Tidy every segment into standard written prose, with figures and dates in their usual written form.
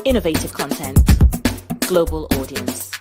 Innovative content. Global audience.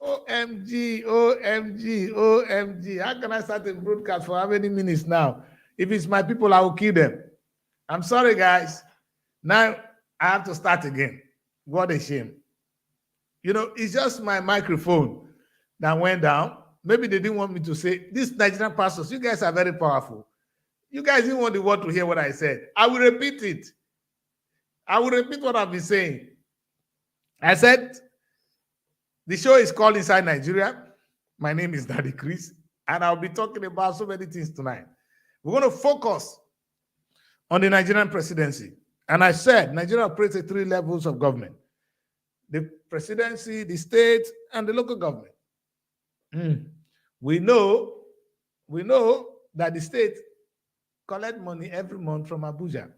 OMG, OMG, OMG. How can I start a broadcast for how many minutes now? If it's my people, I will kill them. I'm sorry, guys. Now I have to start again. What a shame. You know, it's just my microphone that went down. Maybe they didn't want me to say, these Nigerian pastors, you guys are very powerful. You guys didn't want the world to hear what I said. I will repeat it. I will repeat what I've been saying. I said, the show is called Inside Nigeria. My name is Daddy Chris, and I'll be talking about so many things tonight. We're going to focus on the Nigerian presidency. And I said, Nigeria operates at 3 levels of government: the presidency, the state, and the local government. We know that the state collect money every month from Abuja.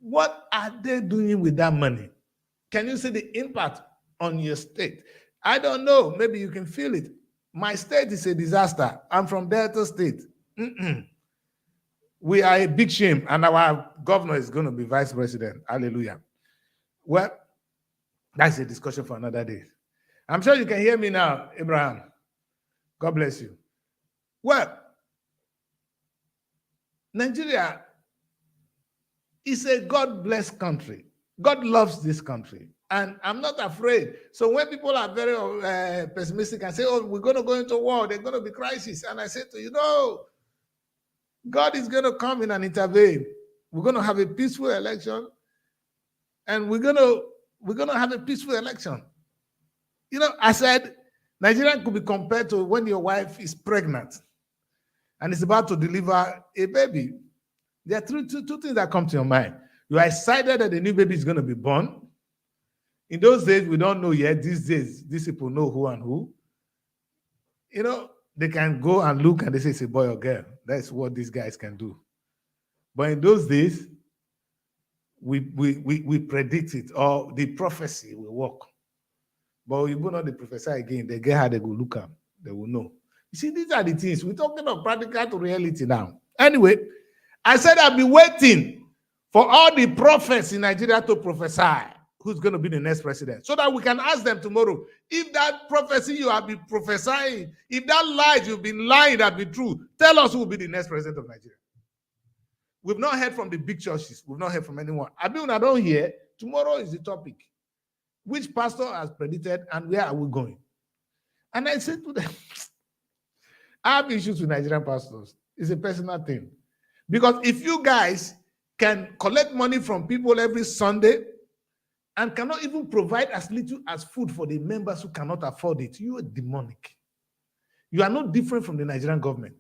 What are they doing with that money? Can you see the impact on your state? I don't know. Maybe you can feel it. My state is a disaster. I'm from Delta State. We are a big shame, and our governor is going to be vice president. Hallelujah. Well, that's a discussion for another day. I'm sure you can hear me now, Abraham. God bless you. Well, Nigeria is a God-blessed country. God loves this country, and I'm not afraid. So when people are very pessimistic and say, oh, we're going to go into war, there's going to be crisis, and I say to you, no, God is going to come in and intervene. We're going to have a peaceful election, and we're going to have a peaceful election. You know, I said Nigeria could be compared to when your wife is pregnant and is about to deliver a baby. There are two things that come to your mind. You are excited that the new baby is going to be born. In those days, we don't know yet. These days, these people know who and who. You know, they can go and look and they say it's a boy or girl. That's what these guys can do. But in those days, we predict it, or the prophecy will work. But you will not the prophesy again. They get how they go look at, they will know. You see, these are the things. We're talking about practical to reality now. Anyway, I said I'll be waiting for all the prophets in Nigeria to prophesy who's going to be the next president, so that we can ask them tomorrow, if that prophecy you have been prophesying, if that lies you've been lying that be true, tell us who will be the next president of Nigeria. We've not heard from the big churches. We've not heard from anyone. I mean, I don't hear. Tomorrow is the topic. Which pastor has predicted and where are we going? And I said to them, I have issues with Nigerian pastors. It's a personal thing. Because if you guys can collect money from people every Sunday and cannot even provide as little as food for the members who cannot afford it, you are demonic. You are no different from the Nigerian government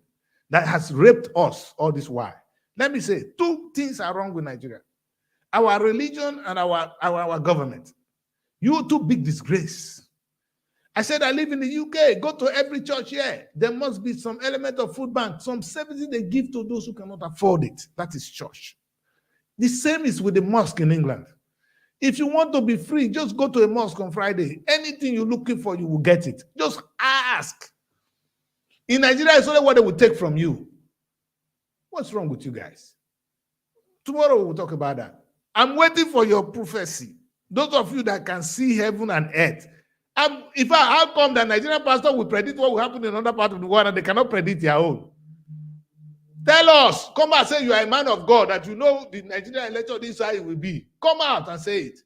that has raped us all this while. Let me say, 2 things are wrong with Nigeria: our religion and our government. You are too big disgrace. I said I live in the UK. Go to every church here. There must be some element of food bank, some services they give to those who cannot afford it. That is church. The same is with the mosque in England. If you want to be free, just go to a mosque on Friday. Anything you're looking for, you will get it. Just ask. In Nigeria, it's only what they will take from you. What's wrong with you guys? Tomorrow we'll talk about that. I'm waiting for your prophecy. Those of you that can see heaven and earth. How come the Nigerian pastor will predict what will happen in another part of the world and they cannot predict their own? Tell us. Come out and say you are a man of God, that you know the Nigerian election, this is how it will be. Come out and say it.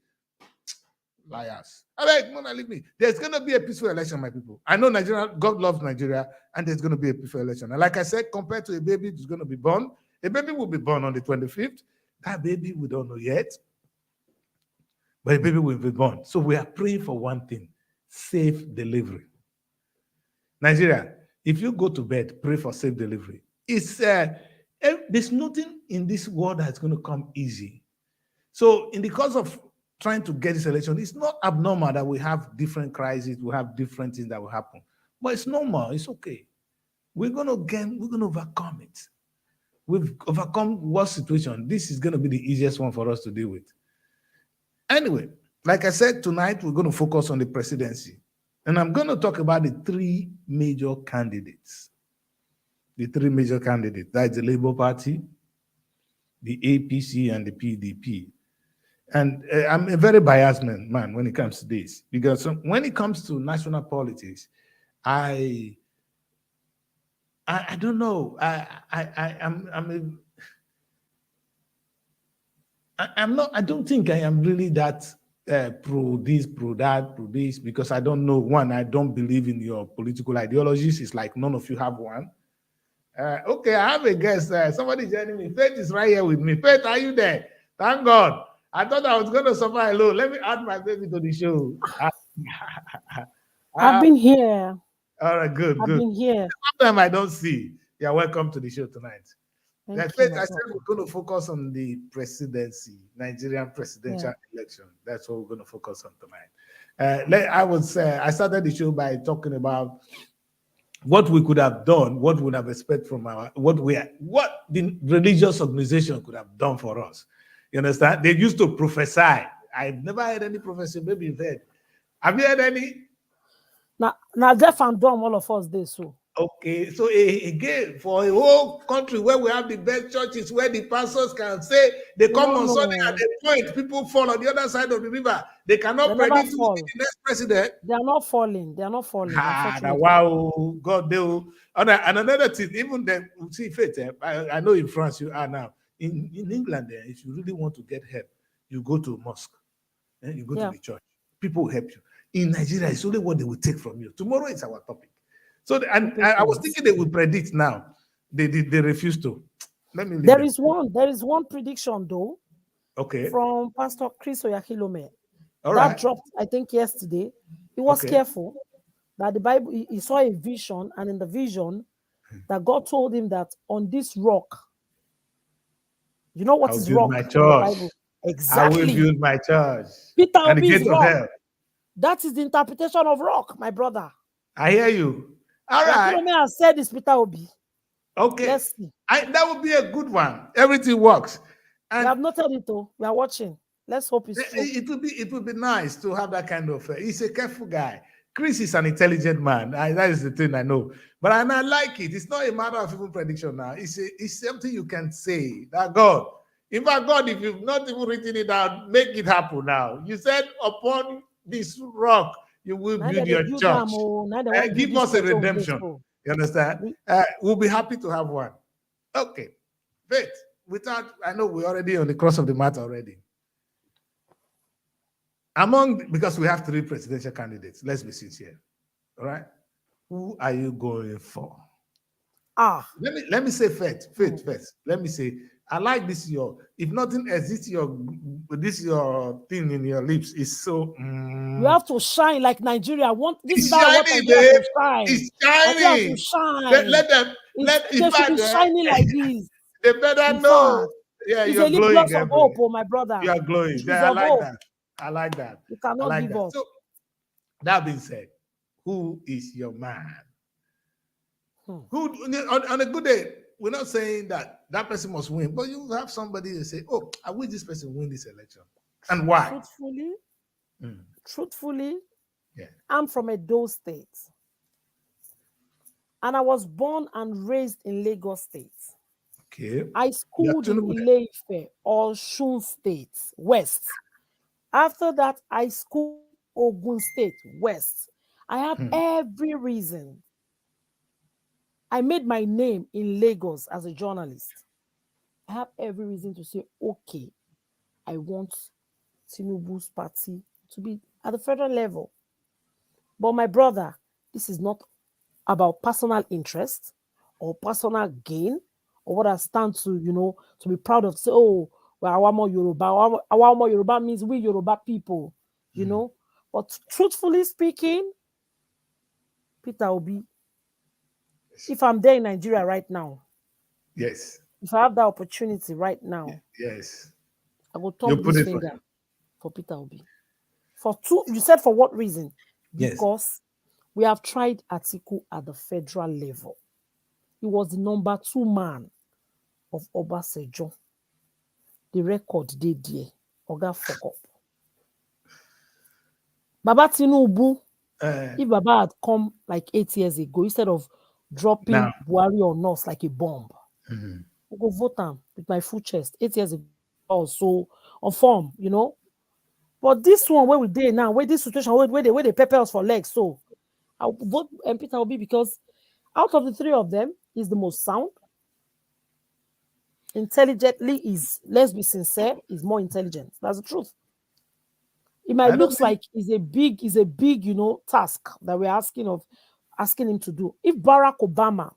Liars. All right, leave me. There's going to be a peaceful election, my people. I know Nigeria, God loves Nigeria, and there's going to be a peaceful election. And like I said, compared to a baby who's going to be born, a baby will be born on the 25th. That baby, we don't know yet. But a baby will be born. So we are praying for one thing: safe delivery. Nigeria, if you go to bed, pray for safe delivery. There's nothing in this world that's going to come easy. So in the course of trying to get this election, it's not abnormal that we have different crises, we have different things that will happen. But it's normal, it's okay. We're going to overcome it. We've overcome worst situation. This is going to be the easiest one for us to deal with. Anyway, like I said, tonight we're going to focus on the presidency. And I'm going to talk about the 3 major candidates. The 3 major candidates. That's the Labour Party, the APC, and the PDP. And I'm a very biased man when it comes to this, because when it comes to national politics, I don't know. I'm not. I don't think I am really that pro this, pro that, pro this, because I don't know. One, I don't believe in your political ideologies. It's like none of you have one. Okay, I have a guest. Somebody joining me. Faith is right here with me. Faith, are you there? Thank God. I thought I was going to suffer alone. Let me add my baby to the show. I've been here. All right, good. I've been here. Sometimes I don't see. You're welcome to the show tonight. Thank Faith, you, I said we're going to focus on the presidency, Nigerian presidential election. That's what we're going to focus on tonight. I started the show by talking about what we could have done, what we would have expected from what the religious organization could have done for us. You understand? They used to prophesy. I've never heard any prophecy. Maybe you've heard. Have you heard any? Now, deaf and dumb, all of us did so. Okay, so again, for a whole country where we have the best churches, where the pastors can say they come on Sunday at the point, people fall on the other side of the river. They cannot predict who will be the next president. They are not falling. They are not falling. Wow, God, they will. And another thing, even then, see, Faith, I know in France you are now. In England, if you really want to get help, you go to a mosque, and you go to the church. People will help you. In Nigeria, it's only what they will take from you. Tomorrow is our topic. So, and I was thinking they would predict now. They refuse to. Let me. There is one prediction though. Okay. From Pastor Chris Oyakilome. All that right. dropped, I think, yesterday. He was careful that the Bible. He saw a vision, and in the vision, that God told him that on this rock. You know what is rock? My church. In the Bible? Exactly. I will build my church. Peter Obi's rock. That is the interpretation of rock, my brother. I hear you. All right. I said this, Peter Obi. Okay. Let's see. That would be a good one. Everything works. And we have noted it though. We are watching. Let's hope it's true. It would be nice to have that kind of. He's a careful guy. Chris is an intelligent man. That is the thing I know. But I like it. It's not a matter of even prediction now. It's something you can say that God. In fact, God, if you've not even written it out, make it happen now. You said upon this rock you will build your church. Give us a redemption. You understand? We'll be happy to have one. Okay. Faith, I know we're already on the cross of the mat already. Because we have 3 presidential candidates, let's be sincere. All right? Who are you going for? Let me say Faith first. Let me say, I like this. If nothing else, this your thing in your lips is so. You have to shine like Nigeria. It's shining, babe. It's shining. Shine. They should be shining like this. They better know. Yeah, it's you're a glowing. Glass of hope, my brother. You are glowing. I like that. You cannot give up. So, that being said, who is your man? Who on a good day? We're not saying that person must win, but you have somebody to say, "Oh, I wish this person win this election," and why? Truthfully, I'm from Edo State, and I was born and raised in Lagos State. Okay. I schooled in Ile-Ife, Osun State, West. After that, I schooled Ogun State, West. I have every reason. I made my name in Lagos as a journalist. I have every reason to say, okay, I want Tinubu's party to be at the federal level. But my brother, this is not about personal interest or personal gain or what I stand to, to be proud of. Say, oh, well, Awamo Yoruba. Awamo Yoruba means we Yoruba people, But truthfully speaking, Peter Obi, if I'm there in Nigeria right now, yes. If I have that opportunity right now, yes, I will turn this finger for Peter Obi. You said for what reason? Because we have tried Atiku at the federal level. He was the number 2 man of Obasanjo. The record they there. Oga fuck up. Baba Tinubu, if Baba had come like 8 years ago, instead of dropping Buhari on us like a bomb, I go vote him with my full chest. 8 years ago or so, on form, But this one where we did now, where this situation, where they pepper us for legs, so I'll vote Peter Obi because out of the three of them, he's the most sound. Intelligently is, let's be sincere, is more intelligent. That's the truth. It might looks like is a big, task that we're asking him to do. If Barack Obama,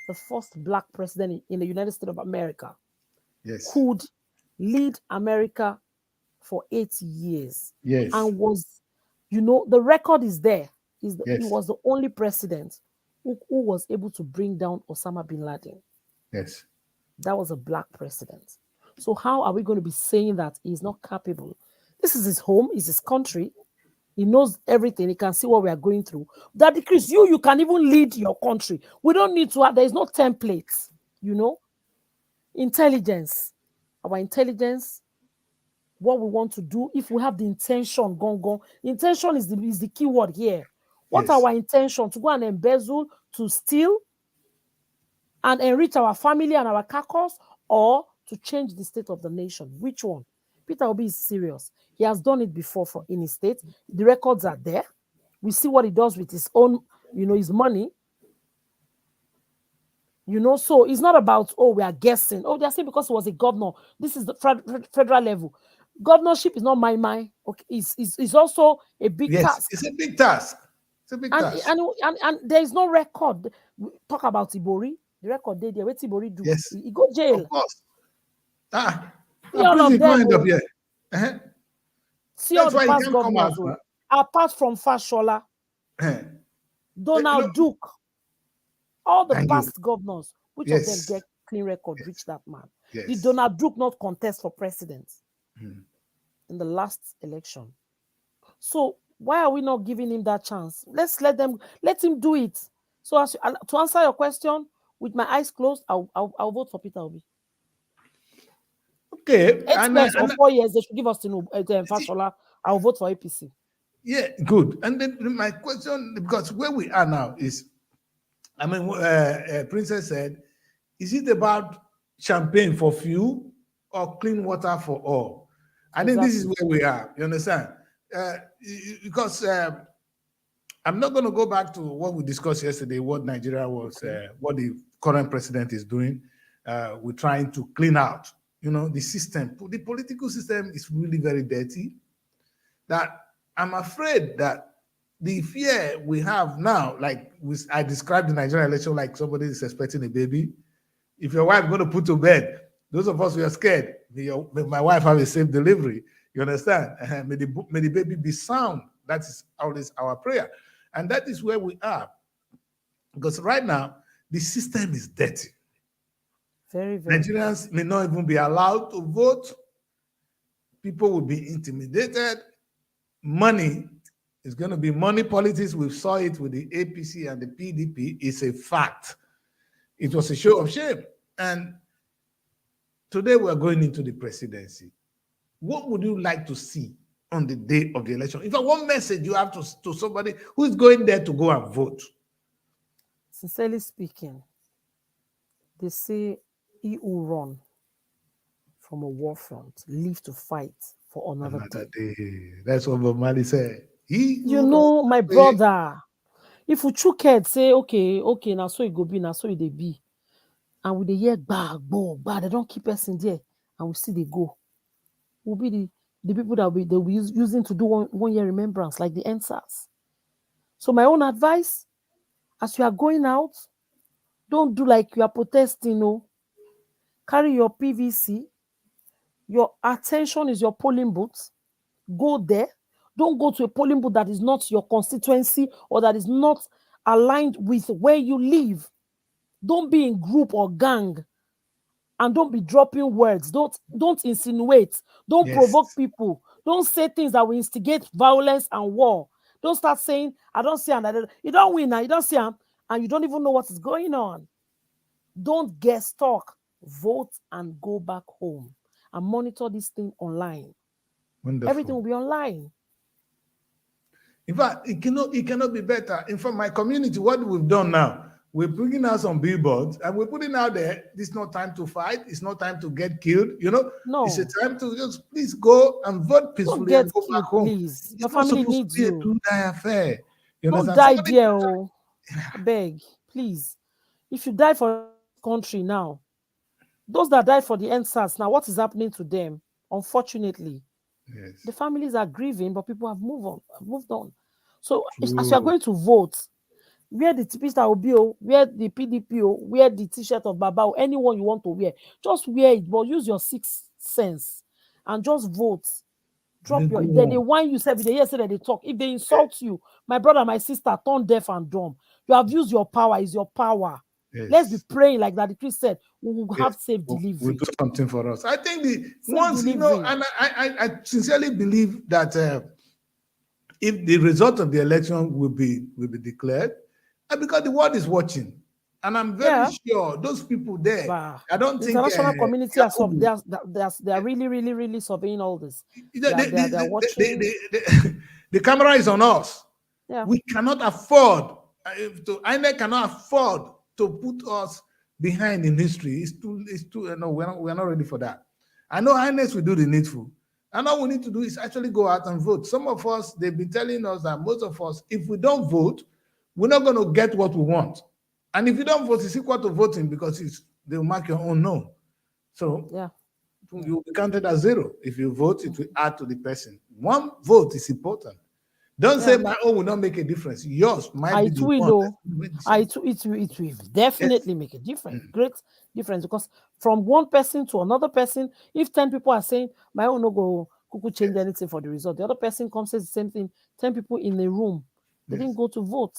the first black president in the United States of America, yes, could lead America for 8 years, yes, and was, the record is there. He yes, was the only president who was able to bring down Osama bin Laden. yes. That was a black president. So how are we going to be saying that he's not capable? This is his home, is his country. He knows everything. He can see what we are going through. That Chris, you can even lead your country. We don't need to have, there is no templates, Intelligence. Our intelligence, what we want to do, if we have the intention, intention is the key word here. What our intention? To go and embezzle, to steal, and enrich our family and our carcass, or to change the state of the nation? Which one? Peter Obi is serious. He has done it before in his state. The records are there. We see what he does with his own, his money. So it's not about, we are guessing. They are saying because he was a governor. This is the federal level. Governorship is not my. Okay, it's also a big task. It's a big task. It's a big task. And there is no record. Talk about Ibori. The record there. What Ibori do? Yes. He go jail. Of course. All of them. See all the past governors, apart from Fashola, Donald Duke, all the past governors, which of them get clean record, reach that man? Did Donald Duke not contest for president in the last election? So why are we not giving him that chance? Let's let him do it. So to answer your question, with my eyes closed, I'll vote for Peter Obi. Okay. 8 years or 4 years, they should give us to Fashola. I'll vote for APC. Yeah, good. And then my question, because where we are now is, Princess said, is it about champagne for few or clean water for all? I think this is where we are. You understand? Because I'm not going to go back to what we discussed yesterday, what Nigeria was, what the current president is doing. We're trying to clean out, the system. The political system is really very dirty. That I'm afraid that the fear we have now, like I described the Nigerian election like somebody is expecting a baby. If your wife going to put to bed, those of us who are scared, may my wife have a safe delivery. You understand? May the baby be sound. That is always our prayer. And that is where we are. Because right now, the system is dirty. Very, very. Nigerians may not even be allowed to vote. People will be intimidated. Money is going to be money politics. We saw it with the APC and the PDP. It's a fact. It was a show of shame. And today we're going into the presidency. What would you like to see on the day of the election? If one message you have to somebody who is going there to go and vote. Sincerely speaking, they say he who run from a war front live to fight for another day. That's what Bob Marley said. My brother, if we chook head, say, okay, now so it go be, now so it they be. And with the year bag, they don't keep us in there, and we see they go. We'll be the people that they'll be using to do one year remembrance, like the NSAS. So my own advice, as you are going out, don't do like you are protesting, Carry your PVC. Your attention is your polling booth. Go there. Don't go to a polling booth that is not your constituency or that is not aligned with where you live. Don't be in group or gang. And don't be dropping words. Don't insinuate. Don't provoke people. Don't say things that will instigate violence and war. Don't start saying, I don't see him. You don't win now. You don't see him. And you don't even know what is going on. Don't get stuck. Vote and go back home. And monitor this thing online. Wonderful. Everything will be online. In fact, it cannot be better. In fact, my community, what we've done now, we're bringing out some billboards and we're putting out there, this is not time to fight. It's not time to get killed. No, It's a time to just please go and vote don't peacefully get and go killed, back home. please. It's Your not family supposed needs to be a you. do-die affair. You Don't understand? die there, oh. Beg, please. If you die for country now, those that died for the NSAS, now what is happening to them? Unfortunately, Yes. the families are grieving, but people have moved on. So as you are True. going to vote, wear the Mr. Obio, wear the PDP, wear the t-shirt of Baba, anyone you want to wear. Just wear it, but use your sixth sense and just vote. Drop They your. go They on. want you say they hear say that they talk. If they insult you, my brother, my sister, turn deaf and dumb. You have used your power. Is your power. Let's be Yes. praying like that. The priest said, we will have Yes. safe We'll delivery. do something for us. I think the Safe once delivery. and I sincerely believe that if the result of the election will be declared, and because the world is watching, and I'm very Yeah. sure those people there, Bah. I don't The think international community are Yakubu, they are really surveying all this. They are watching. the camera is on us. Yeah. We cannot afford INEC cannot afford to put us behind in history. It's too no, we're not ready for that. I know INEC will do the needful. And all we need to do is actually go out and vote. Some of us, they've been telling us that most of us, if we don't vote, we're not going to get what we want. And if you don't vote, it's equal to voting because they'll mark your own no. So Yeah. you'll be counted as zero. If you vote, it will add to the person. One vote is important. Don't say my own will not make a difference. Yours might be the one. It will definitely make a difference. Great difference, because from one person to another person, if 10 people are saying my own no go kuku change anything for the result, the other person comes says the same thing. 10 people in a room, they didn't go to vote.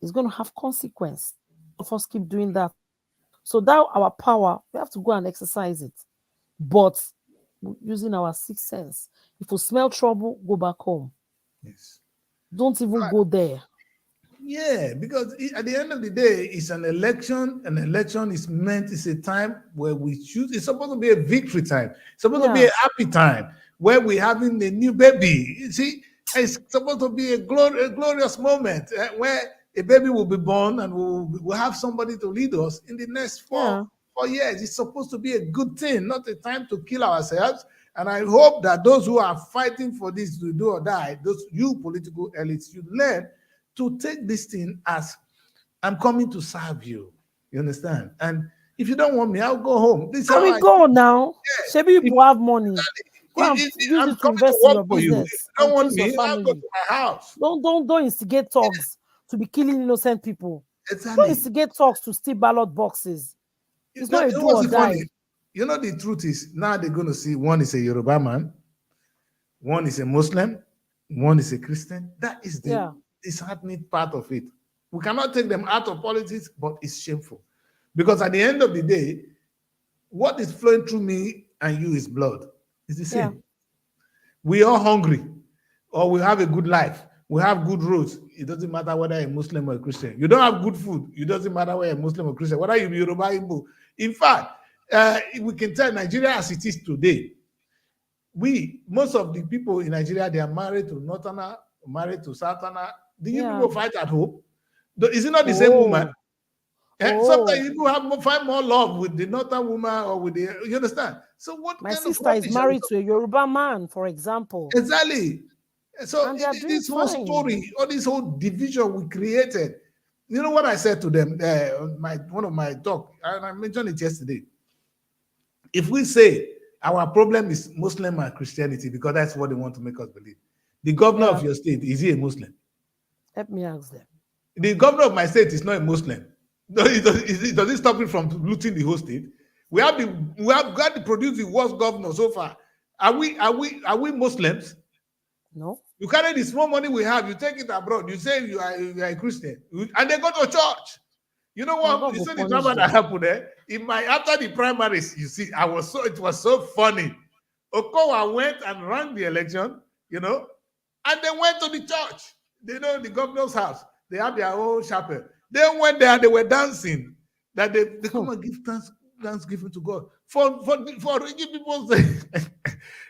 It's going to have consequence. Of us keep doing that. So that our power, we have to go and exercise it, but using our sixth sense. If we smell trouble, go back home. Yes. Don't even go there. Yeah, because at the end of the day, it's an election. An election is it's a time where we choose. It's supposed to be a victory time. It's supposed to be a happy time where we're having a new baby. You see, it's supposed to be a glorious moment where a baby will be born and we'll have somebody to lead us in the next 4 years. It's supposed to be a good thing, not a time to kill ourselves. And I hope that those who are fighting for this to do or die, those you political elites, you learn to take this thing as I'm coming to serve you. You understand? And if you don't want me, I'll go home. This is how we go now. Yeah. Maybe you have money. Go and use it to invest in your business. If you don't want me, I'll go to my house. Don't instigate talks to be killing innocent people. Exactly. Don't instigate talks to steal ballot boxes. It's not a do or die. You know, the truth is now they're going to see one is a Yoruba man, one is a Muslim, one is a Christian. That is the disheartening part of it. We cannot take them out of politics, but it's shameful. Because at the end of the day, what is flowing through me and you is blood. It's the same. Yeah. We are hungry, or we have a good life. We have good roads. It doesn't matter whether you're a Muslim or a Christian. You don't have good food. It doesn't matter whether you're a Muslim or Christian, whether you're Yoruba, Igbo. In fact, we can tell Nigeria as it is today. Most of the people in Nigeria, they are married to Northerner, married to Southerner. Do you people fight at home? Is it not the same woman? Sometimes you find more love with the Northern woman or with the, you understand? So what? My sister is married to a Yoruba man, for example. Exactly. So this whole story, or this whole division we created, you know what I said to them? One of my talk, and I mentioned it yesterday. If we say our problem is Muslim and Christianity, because that's what they want to make us believe, the governor of your state, is he a Muslim? Let me ask them. The governor of my state is not a Muslim. Does it stop him from looting the whole state? We have got to produce the worst governor so far. Are we Muslims? No. You carry the small money we have, you take it abroad. You say you are a Christian, and they go to church. You know what? You see the drama that happened there. After the primaries, you see, it was so funny. Okowa went and ran the election, and they went to the church. They know the governor's house. They have their own chapel. They went there. They were dancing. That they come and give thanksgiving to God for rich people.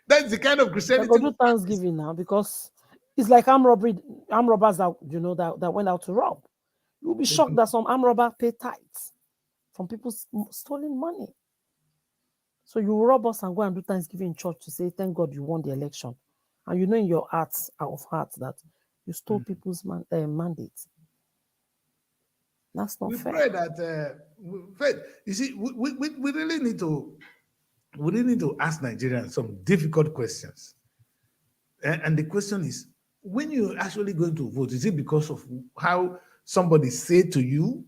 That's the kind of Christianity. They do Thanksgiving now because it's like armed robbers that that went out to rob. You'll be shocked that some armed robbers pay tithes from people's stolen money. So you rob us and go and do Thanksgiving in church to say, thank God you won the election. And you know in your heart of hearts that you stole people's mandates. That's not We fair. pray that, you see, we really need to ask Nigerians some difficult questions. And the question is, when you're actually going to vote, is it because of how somebody said to you?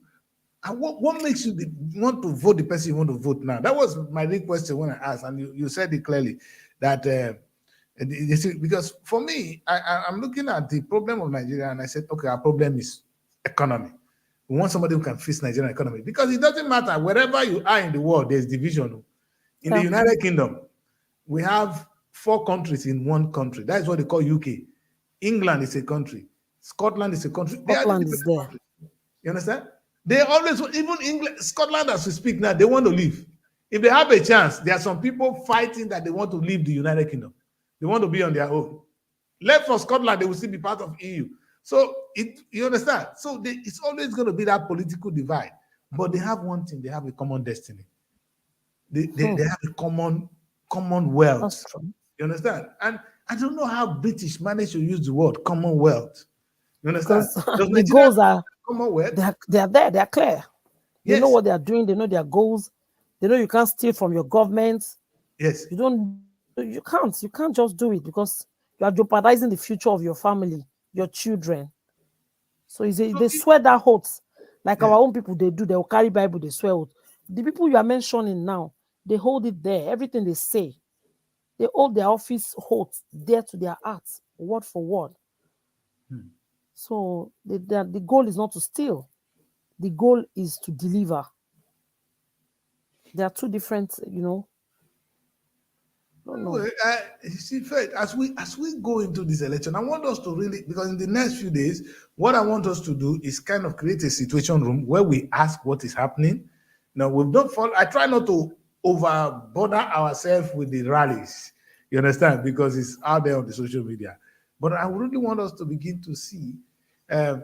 And what makes you want to vote the person you want to vote now? That was my real question when I asked, and you said it clearly that you see, because for me, I'm looking at the problem of Nigeria, and I said, okay, our problem is economy. We want somebody who can fix Nigerian economy, because it doesn't matter wherever you are in the world, there's division. In the United Kingdom, we have 4 countries in one country. That is what they call UK. England is a country. Scotland is a country. Scotland is there. Countries. You understand? They always, even England, Scotland, as we speak now, they want to leave. If they have a chance, there are some people fighting that they want to leave the United Kingdom. They want to be on their own. Left for Scotland, they will still be part of EU. So you understand? So it's always going to be that political divide. But they have one thing: they have a common destiny. They have a common wealth. That's true. You understand? And I don't know how British managed to use the word commonwealth. You understand? Because the goals are commonwealth. They are there. They are clear. They Yes. know what they are doing. They know their goals. They know you can't steal from your government. Yes. You can't just do it because you are jeopardizing the future of your family, your children. So they swear that oath. Like our own people, they do. They will carry Bible, they swear oath. The people you are mentioning now, they hold it there. Everything they say, they hold their office oath there to their hearts, word for word. So the goal is not to steal. The goal is to deliver. There are two different, No. You see, Fred, as we go into this election, I want us to really, because in the next few days, what I want us to do is kind of create a situation room where we ask what is happening. Now, we don't follow. I try not to over bother ourselves with the rallies. You understand? Because it's out there on the social media. But I really want us to begin to see. I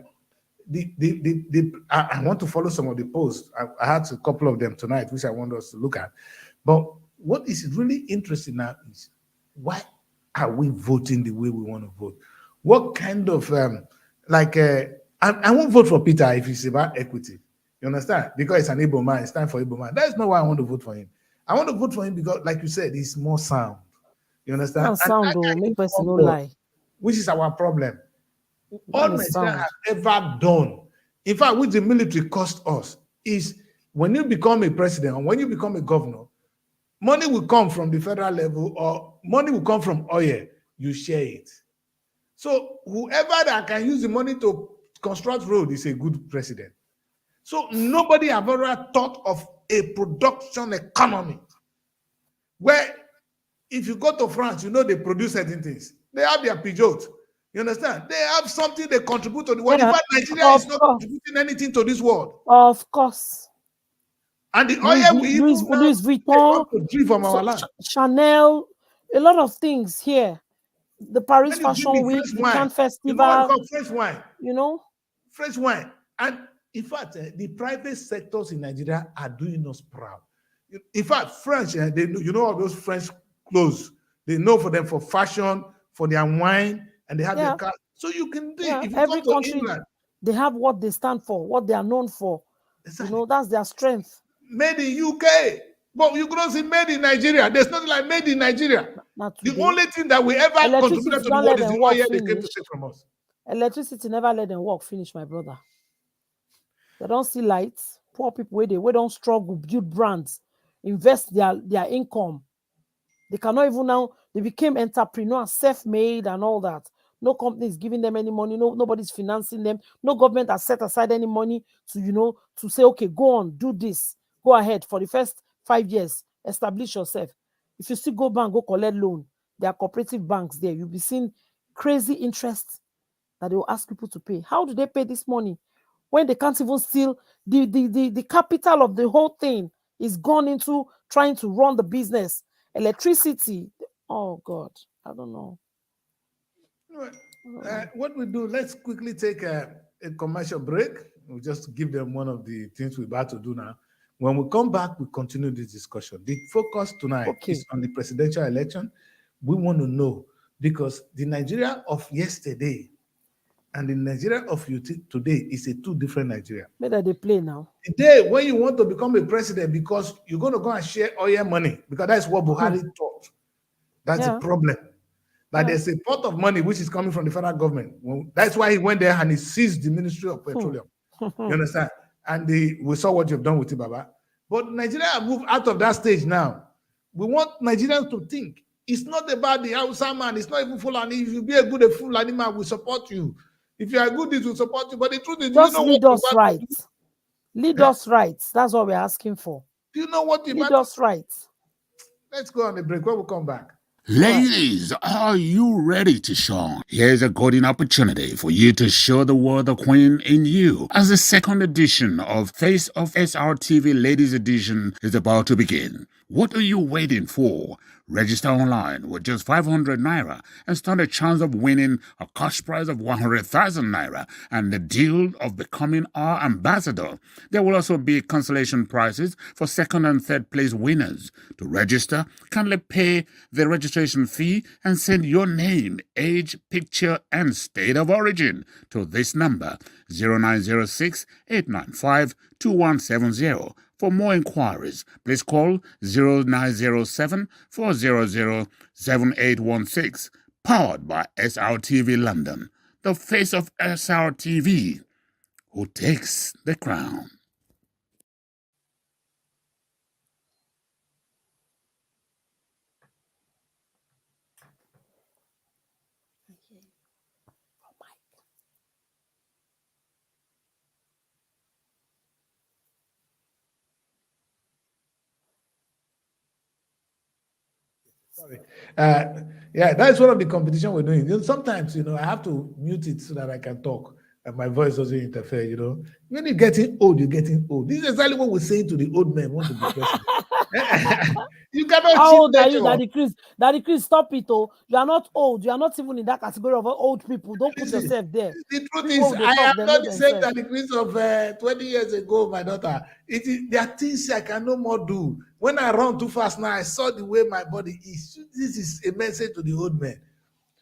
want to follow some of the posts. I had a couple of them tonight, which I want us to look at. But what is really interesting now is, why are we voting the way we want to vote? What kind of I won't vote for Peter if it's about equity. You understand? Because it's an Igbo man. It's time for Igbo man. That's not why I want to vote for him. I want to vote for him because, like you said, he's more sound. You understand? Sound will make person no lie. Which is our problem. All Nigeria has ever done, in fact, which the military cost us, is when you become a president or when you become a governor, money will come from the federal level or money will come from oil. You share it. So whoever that can use the money to construct road is a good president. So nobody have ever thought of a production economy where if you go to France, they produce certain things. They have their Peugeot. You understand? They have something they contribute to the world. In fact, Nigeria is not contributing anything to this world. Of course. And the oil we Louis Vuitton, from our land. Chanel, a lot of things here. The Paris Fashion Week, the Cannes Festival. Fresh wine. Fresh wine. And in fact, the private sectors in Nigeria are doing us proud. In fact, French, they all those French clothes. They know for them for fashion, for their wine, and they have their car. So you can do it. If you every come country, to England, they have what they stand for, what they are known for. Exactly. That's their strength. Made in UK. But you couldn't see made in Nigeria. There's nothing like made in Nigeria. The only thing that we ever contributed to the world is the oil they came to take from us. Electricity never let them work finish, my brother. They don't see lights. Poor people where don't struggle, build brands, invest their income. They cannot even now, they became entrepreneurs, self-made and all that. No company is giving them any money. Nobody's financing them. No government has set aside any money to, to say, okay, go on, do this. Go ahead for the first 5 years. Establish yourself. If you still go bank, go collect loan. There are cooperative banks there. You'll be seeing crazy interest that they will ask people to pay. How do they pay this money when they can't even steal the capital of the whole thing is gone into trying to run the business? Electricity. Oh God, I don't know. What we do, let's quickly take a commercial break. We'll just give them one of the things we're about to do now. When we come back, we continue this discussion. The focus tonight is on the presidential election. We want to know, because the Nigeria of yesterday and the Nigeria of today is a two different Nigeria. Where they play now? Today, when you want to become a president because you're going to go and share all your money, because that's what Buhari thought. That's the problem. That there's a pot of money which is coming from the federal government. Well, that's why he went there and he seized the Ministry of Petroleum. You understand? And we saw what you've done with it, Baba. But Nigeria have moved out of that stage now. We want Nigerians to think. It's not about the Hausa man. It's not even Fulani. If you be a good Fulani man, we support you. If you are good, it will support you. But the truth is, just lead us right. Lead us right. That's what we're asking for. Do you know what you lead us right? Let's go on the break. When we come back. Ladies, are you ready to shine? Here's a golden opportunity for you to show the world the queen in you, as the second edition of Face of SRTV Ladies Edition is about to begin. What are you waiting for? Register online with just 500 naira and stand a chance of winning a cash prize of 100,000 naira and the deal of becoming our ambassador. There will also be consolation prizes for second and third place winners. To register, kindly pay the registration fee and send your name, age, picture, and state of origin to this number 0906 895 2170. For more inquiries, please call 0907 400 7816. Powered by SRTV London, the face of SRTV, who takes the crown. Sorry. Yeah, that's one of the competition we're doing. Sometimes, I have to mute it so that I can talk and my voice doesn't interfere, When you're getting old, you're getting old. This is exactly what we're saying to the old men want to be president. You cannot. How old are you, Daddy Chris? Daddy Chris, stop it, oh. You are not old. You are not even in that category of old people. Don't put yourself there. The truth is, I am not the same Daddy Chris of 20 years ago, my daughter. There are things I can no more do. When I run too fast now, I saw the way my body is. This is a message to the old men.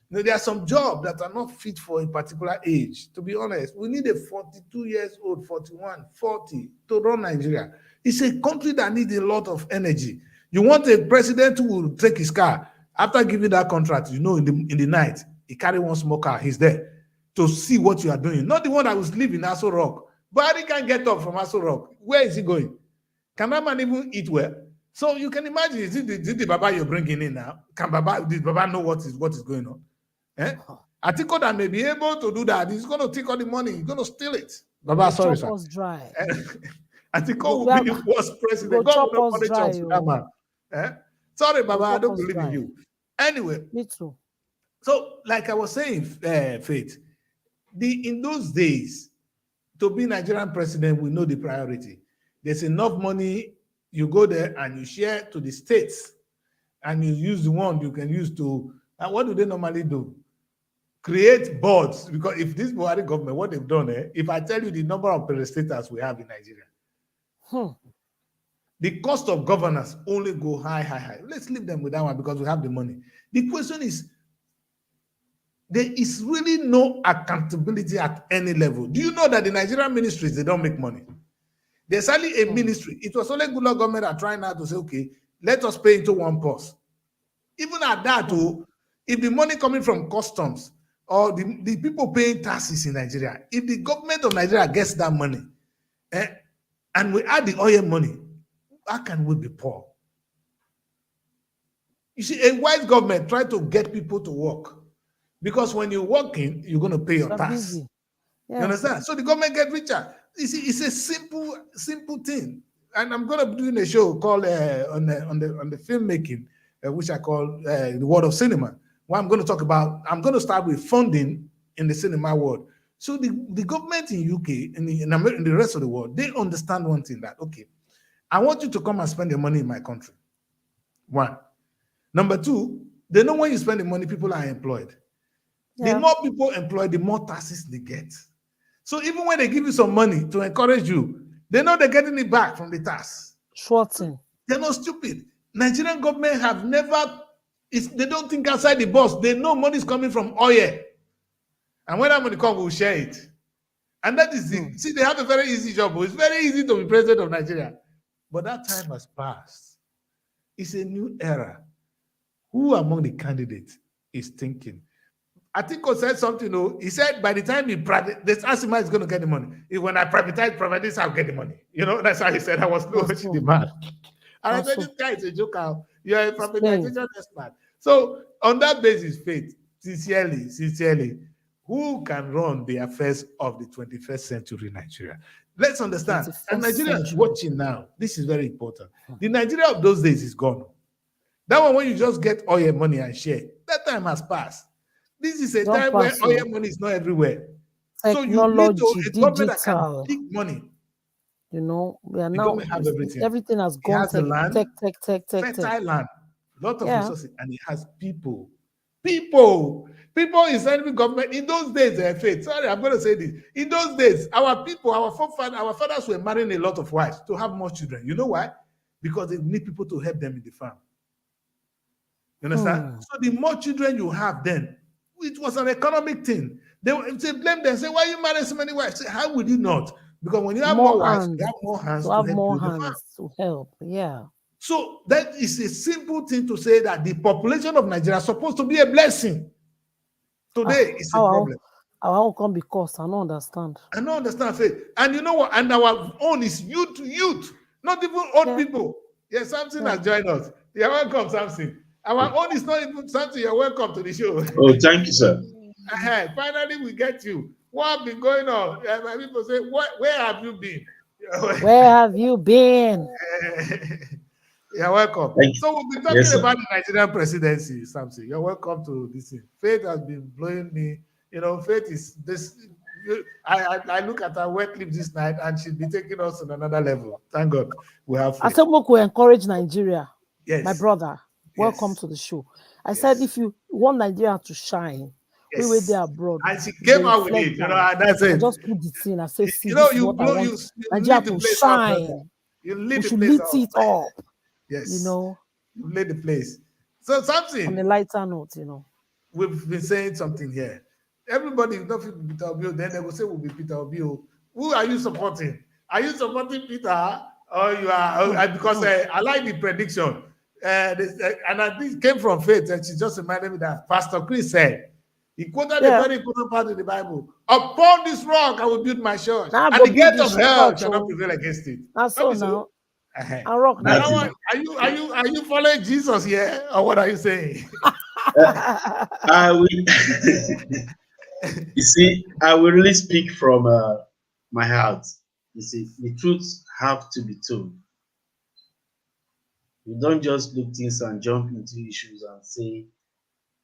There are some jobs that are not fit for a particular age. To be honest, we need a 42 years old, 41, 40 to run Nigeria. It's a country that needs a lot of energy. You want a president who will take his car after giving that contract, in the night, he carry one small car, he's there to see what you are doing. Not the one that was living in Aso Rock. But he can't get up from Aso Rock. Where is he going? Can that man even eat well? So you can imagine, is it the Baba you're bringing in now? Did Baba know what is going on? Atiko that may be able to do that. He's going to take all the money. He's going to steal it. Baba, sorry, sir. Dry. Atiko will be the worst president. God will not punish us with that man. Sorry, Baba, I don't believe in you. Anyway. Me too. So, like I was saying, Faith, in those days, to be Nigerian president, we know the priority. There's enough money. You go there and you share to the states, and you use the one you can use to. And what do they normally do? Create boards. Because if this Buhari government, what they've done, if I tell you the number of parastatals we have in Nigeria, the cost of governance only go high. Let's leave them with that one because we have the money. The question is, there is really no accountability at any level. Do you know that the Nigerian ministries, they don't make money? There's only a ministry. It was only Goodluck government are trying now to say, okay, let us pay into one purse. Even at that, if the money coming from customs or the people paying taxes in Nigeria, if the government of Nigeria gets that money, and we add the oil money, how can we be poor? You see, a wise government try to get people to work. Because when you're working, you're going to pay your tax. Yeah. You understand? So the government get richer. You see, it's a simple thing. And I'm going to be doing a show called on the filmmaking, which I call the world of cinema. What I'm going to talk about, I'm going to start with funding in the cinema world. So the government in UK and in the rest of the world, they understand one thing, that, okay, I want you to come and spend your money in my country. One. Number two, they know when you spend the money, people are employed. Yeah. The more people employed, the more taxes they get. So even when they give you some money to encourage you, they know they're getting it back from the tax. Sure thing. They're not stupid. Nigerian government have never, they don't think outside the box. They know money is coming from oil. And when that money comes, we'll share it. And that is it. See, they have a very easy job. It's very easy to be president of Nigeria. But that time has passed. It's a new era. Who among the candidates is thinking? Atiko said something, he said by the time he private, this Asima is going to get the money. When I privatize, I'll get the money. That's how he said I was watching the man. And I said, this guy is a joker. You're a privatization expert. So on that basis, Faith, sincerely, who can run the affairs of the 21st century Nigeria? Let's understand. And Nigeria is watching now. This is very important. The Nigeria of those days is gone. That one when you just get oil money and share, that time has passed. This is a time where oil money is not everywhere. Technology, so you need a government that digital. can pick money. We are now, have everything. Everything has gone. It has the land, fertile land, lot of resources, and it has people. People is serving government. In those days, Faith, sorry, I'm going to say this. In those days, our people, our fathers were marrying a lot of wives to have more children. You know why? Because they need people to help them in the farm. You understand? So the more children you have then, it was an economic thing. They blame them, say, why you marry so many wives? Say, how would you not? Because when you have more wives, you have more hands to help you in the farm. To help, yeah. So that is a simple thing to say that the population of Nigeria is supposed to be a blessing. Today it's a problem. I won't come because I don't understand. I don't understand, Faith. And you know what? And our own is youth, not even old people. Yeah, Samson has joined us. You're welcome, Samson. Our own is not even Samson. You're welcome to the show. Oh, thank you, sir. Finally, we get you. What have been going on? My people say, where have you been? Where have you been? You're welcome. So we'll be talking about the Nigerian presidency, Samson. You're welcome to this thing. Faith has been blowing me. Faith is this. I look at her wet lips this night, and she'll be taking us to another level. Thank God we have Faith. I said, we encourage Nigeria. Yes. My brother, welcome to the show. I said, if you want Nigeria to shine, we were there abroad. And she came out with it. That's it. I just put the thing. I said, see, you Nigeria to shine. We should lit it up. Yes. You laid the place. So something on a lighter note, we've been saying something here. Everybody don't feel Peter Obi, then they will say we'll be Peter Obi. Who are you supporting? Are you supporting Peter, or you are? Because I like the prediction, and this came from Faith, and she just reminded me that Pastor Chris said. He quoted a very important part of the Bible. Upon this rock, I will build my church, and the gate of hell shall not prevail against it. That's so now. I rock now. Are you following Jesus here, or what are you saying? I will. You see, I will really speak from my heart. You see, the truths have to be told. You don't just look things and jump into issues and say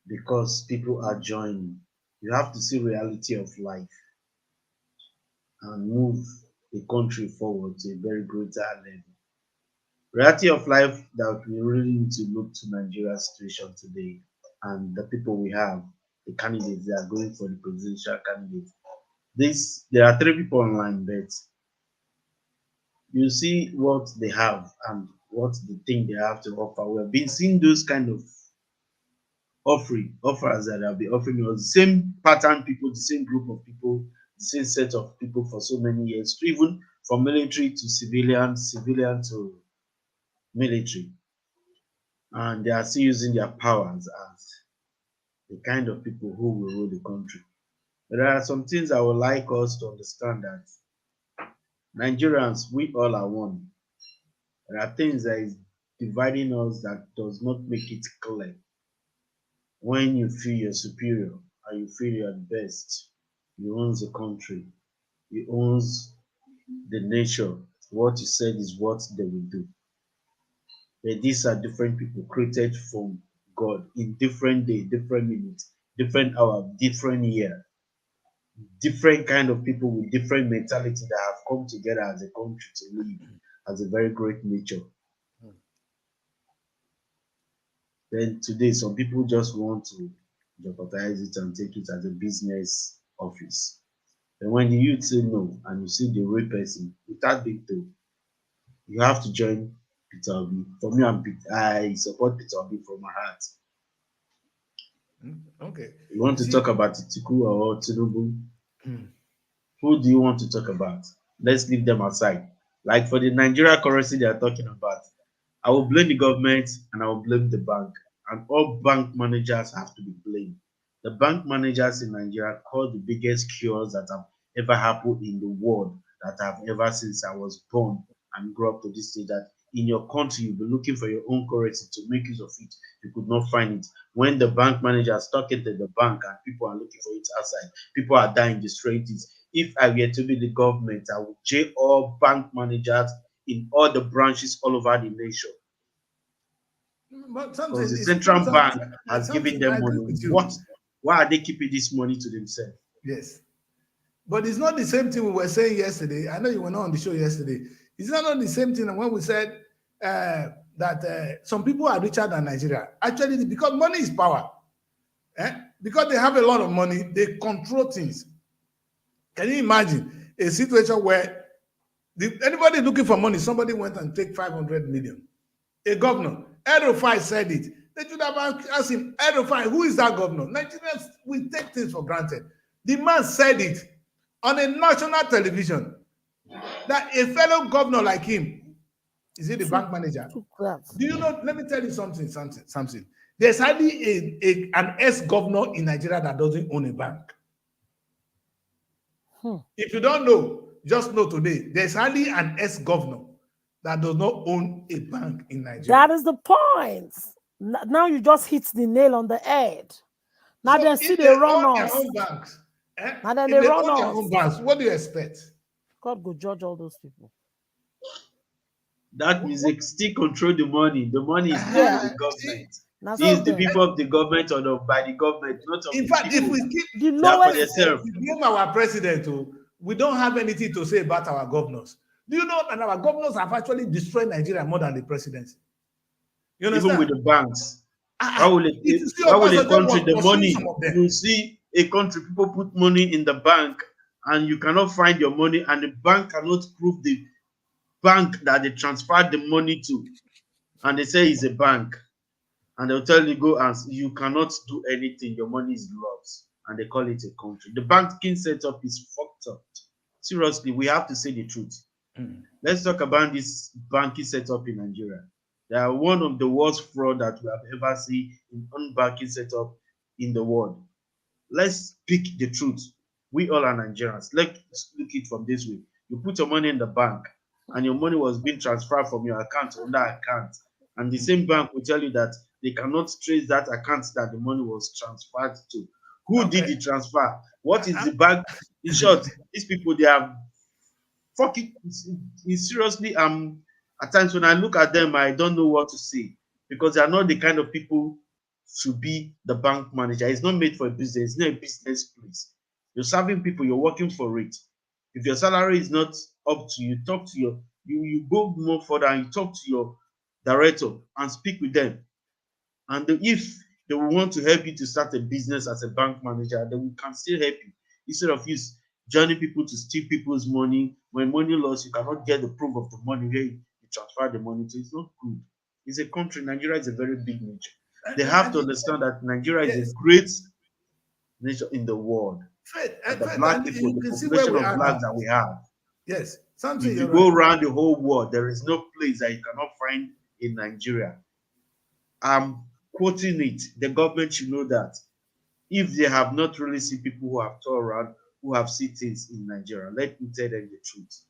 because people are joining. You have to see reality of life and move the country forward to a very greater level. Reality of life that we really need to look to Nigeria's situation today and the people we have, the candidates that are going for the presidential candidates. There are 3 people online, but you see what they have and what they think they have to offer. We have been seeing those kind of offers that have been offering us the same pattern people, the same group of people, the same set of people for so many years, even from military to civilian to military. And they are still using their powers as the kind of people who will rule the country. But there are some things I would like us to understand that Nigerians, we all are one. There are things that is dividing us that does not make it clear. When you feel you're superior and you feel you're the best, you own the country, you own the nature. What you said is what they will do. But these are different people created from God in different day, different minutes, different hour, different year. Different kind of people with different mentality that have come together as a country to live as a very great nature. Then today, some people just want to jeopardize it and take it as a business office. And when the youth say no and you see the real person without being told, you have to join Peter Obi. For me, I support Peter Obi from my heart. Okay. You want to talk about Itiku or Tinubu? Hmm. Who do you want to talk about? Let's leave them aside. Like for the Nigeria currency they are talking about, I will blame the government and I will blame the bank. And all bank managers have to be blamed. The bank managers in Nigeria caused the biggest cures that have ever happened in the world that I've ever since I was born and grew up to this stage. That in your country you'll be looking for your own currency to make use of it. You could not find it. When the bank managers stuck it at the bank and people are looking for it outside, people are dying, destroying it. If I were to be the government, I would jail all bank managers in all the branches all over the nation. But something Because the is central bank has something given I them agree money. with you. What? Why are they keeping this money to themselves? Yes. But it's not the same thing we were saying yesterday. I know you were not on the show yesterday. It's not the same thing when we said that some people are richer than Nigeria. Actually, because money is power. Because they have a lot of money, they control things. Can you imagine a situation where anybody looking for money, somebody went and take 500 million? A governor, El-Rufai said it. They should have asked him, El-Rufai, who is that governor? Nigerians, we take things for granted. The man said it on a national television that a fellow governor like him, is he the bank manager? Do you know? Let me tell you something. There's hardly an ex-governor in Nigeria that doesn't own a bank. If you don't know, just know today, there's hardly an ex-governor that does not own a bank in Nigeria. That is the point. Now you just hit the nail on the head. Now So they if see they they run own their us. own banks, Now then if they they run own their us. own banks, what do you expect? God go judge all those people. That means they still control the money. The money is not Yeah. the government. Now It is so the then, people of the government or by the government, not of In the fact, if people. we keep the They are for lowest, themselves. we blame our president, we don't have anything to say about our governors. Do you know that our governors have actually destroyed Nigeria more than the presidency? You understand? Even with the banks. Why Ah, will if you see a Obasanjo country, was the pursuing money, some of them. you see a country, people put money in the bank and you cannot find your money and the bank cannot prove the bank that they transferred the money to. And they say it's a bank. And they'll tell you, go and you cannot do anything. Your money is lost. And they call it a country. The banking setup is fucked up. Seriously, we have to say the truth. Let's talk about this banking setup in Nigeria. They are one of the worst fraud that we have ever seen in unbanking setup in the world. Let's speak the truth. We all are Nigerians. Let's look it from this way. You put your money in the bank and your money was being transferred from your account to another account. And the same bank will tell you that they cannot trace that account that the money was transferred to. Who did the transfer? What is the bank? In short, these people, they are fucking seriously. At times when I look at them, I don't know what to say because they are not the kind of people to be the bank manager. It's not made for a business. It's not a business place. You're serving people. You're working for it. If your salary is not up to you, talk to you go more further and you talk to your director and speak with them. And if they want to help you to start a business as a bank manager, then we can still help you instead of you joining people to steal people's money. When money loss, you cannot get the proof of the money where you transfer the money to. It's not good. It's a country. Nigeria is a very big nation. They have to understand that Nigeria is a great nation in the world. The black people, the population of blacks that we have. Yes. If you go around the whole world, there is no place that you cannot find in Nigeria. I'm quoting it. The government should know that if they have not really seen people who have toured around, who have seen things in Nigeria, let me tell them the truth.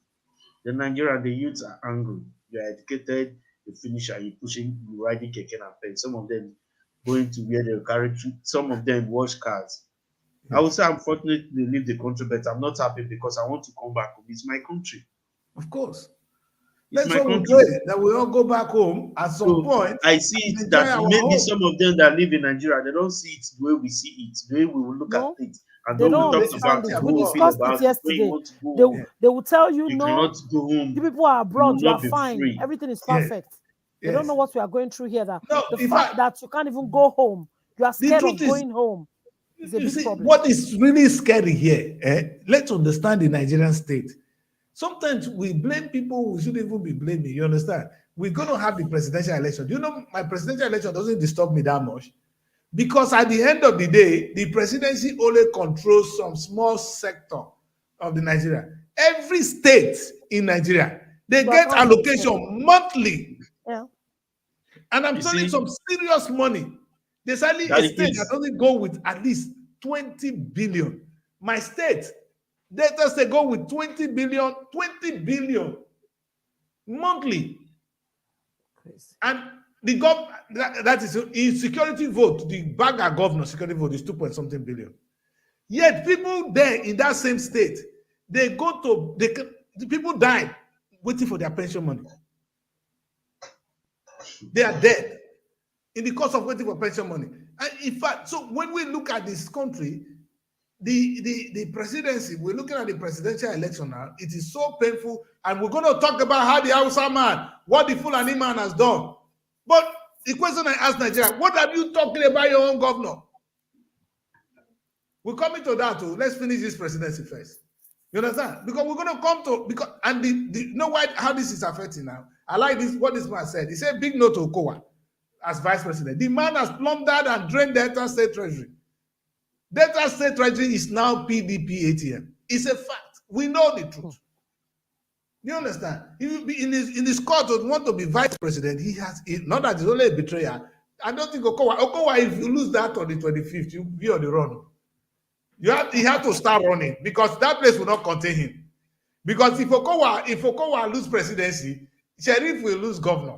The Nigerian, the youths are angry. You're educated, you finish and you're pushing, you're riding keke and pen. Some of them going to where they carry, some of them wash cars. I would say I'm fortunate to leave the country, but I'm not happy because I want to come back home. It's my country. Of course. It's That's my what we country. pray, that we all go back home at some point. I see it that maybe some of them that live in Nigeria, they don't see it the way we see it, the way we will look at it. And they then don't we talk understand about it. it. We discussed it yesterday. They will tell you, you no, cannot go home. you people are abroad, you are be fine. free. Everything is perfect. They don't know what we are going through here. That No, the fact that you can't even go home, you are scared of truth is- going home. It's a You big see, problem. what is really scary here, let's understand the Nigerian state. Sometimes we blame people who shouldn't even be blaming. You understand? We're going to have the presidential election. You know, my presidential election doesn't disturb me that much because at the end of the day, the presidency only controls some small sector of the Nigeria. Every state in Nigeria, they But get how much, allocation monthly. yeah. And I'm You telling see, some serious money. There's only a Daddy, state that please. doesn't go with at least 20 billion. My state, Delta State go with 20 billion monthly. Crazy. And the that is in security vote, the Baga governor security vote is 2 point something billion. Yet people there in that same state, they go to the people die waiting for their pension money. They are dead in the course of waiting for pension money. And in fact, so when we look at this country, the presidency, we're looking at the presidential election now, it is so painful. And we're going to talk about how the Hausa man, what the Fulani man has done. But the question I ask Nigeria, what are you talking about your own governor? We're coming to that too. Let's finish this presidency first. You understand? Because we're going to come to, because, and you know why, how this is affecting now? I like this, what this man said. He said, big no to Okowa as vice president. The man has plundered and drained Delta State Treasury. Delta State Treasury is now PDP ATM. It's a fact. We know the truth. You understand? In his court to want to be vice president, he has, not that he's only a betrayer. I don't think Okowa, if you lose that on the 25th, you'll be on the run. He had to start running because that place will not contain him. Because if Okowa lose presidency, Sheriff will lose governor.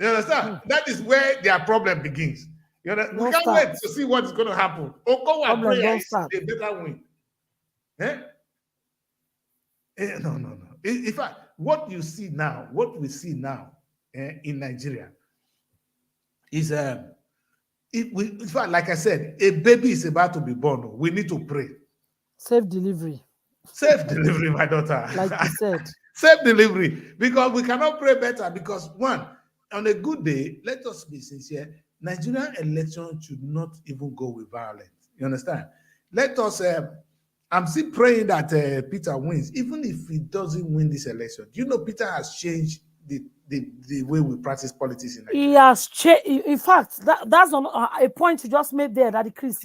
You understand? That is where their problem begins. You know, we can't wait to see what is going to happen. Okowa prayer is a better win. No. In fact, what we see now in Nigeria is in fact, like I said, a baby is about to be born. We need to pray. Safe delivery. Safe delivery, my daughter. Like you said. Safe delivery. Because we cannot pray better. Because one, on a good day, let us be sincere, Nigerian election should not even go with violence. You understand? Let us, I'm still praying that Peter wins, even if he doesn't win this election. Do you know Peter has changed the way we practice politics in Nigeria? He has changed. In fact, that's a point you just made there, that Chris.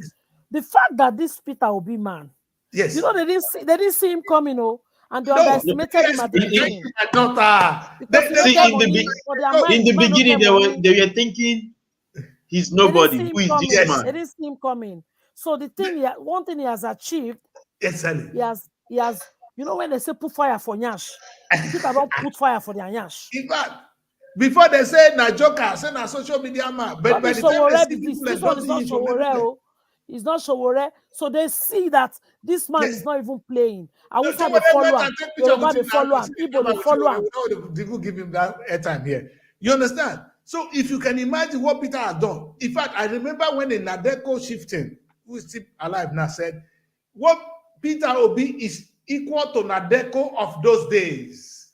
The fact that this Peter Obi man, yes, you know, they didn't see him coming, and they underestimated him at the beginning. In the beginning, they were thinking he's nobody. Who is this man? They didn't see him coming. So the thing, one thing he has achieved, exactly. He has. You know when they say put fire for Nyash, Peter don't put fire for their Nyash. In fact, before they say na joker, say na social media man, but by the time they see people, this one is not Sowore. It's not Sowore. So they see that this man is not even playing. I wish they follow him. They follow him. People they follow him. People give him that airtime here. You understand? So if you can imagine what Peter has done. In fact, I remember when the Nadeko chieftain, who is still alive now, said, what Peter Obi is equal to Nadeko of those days.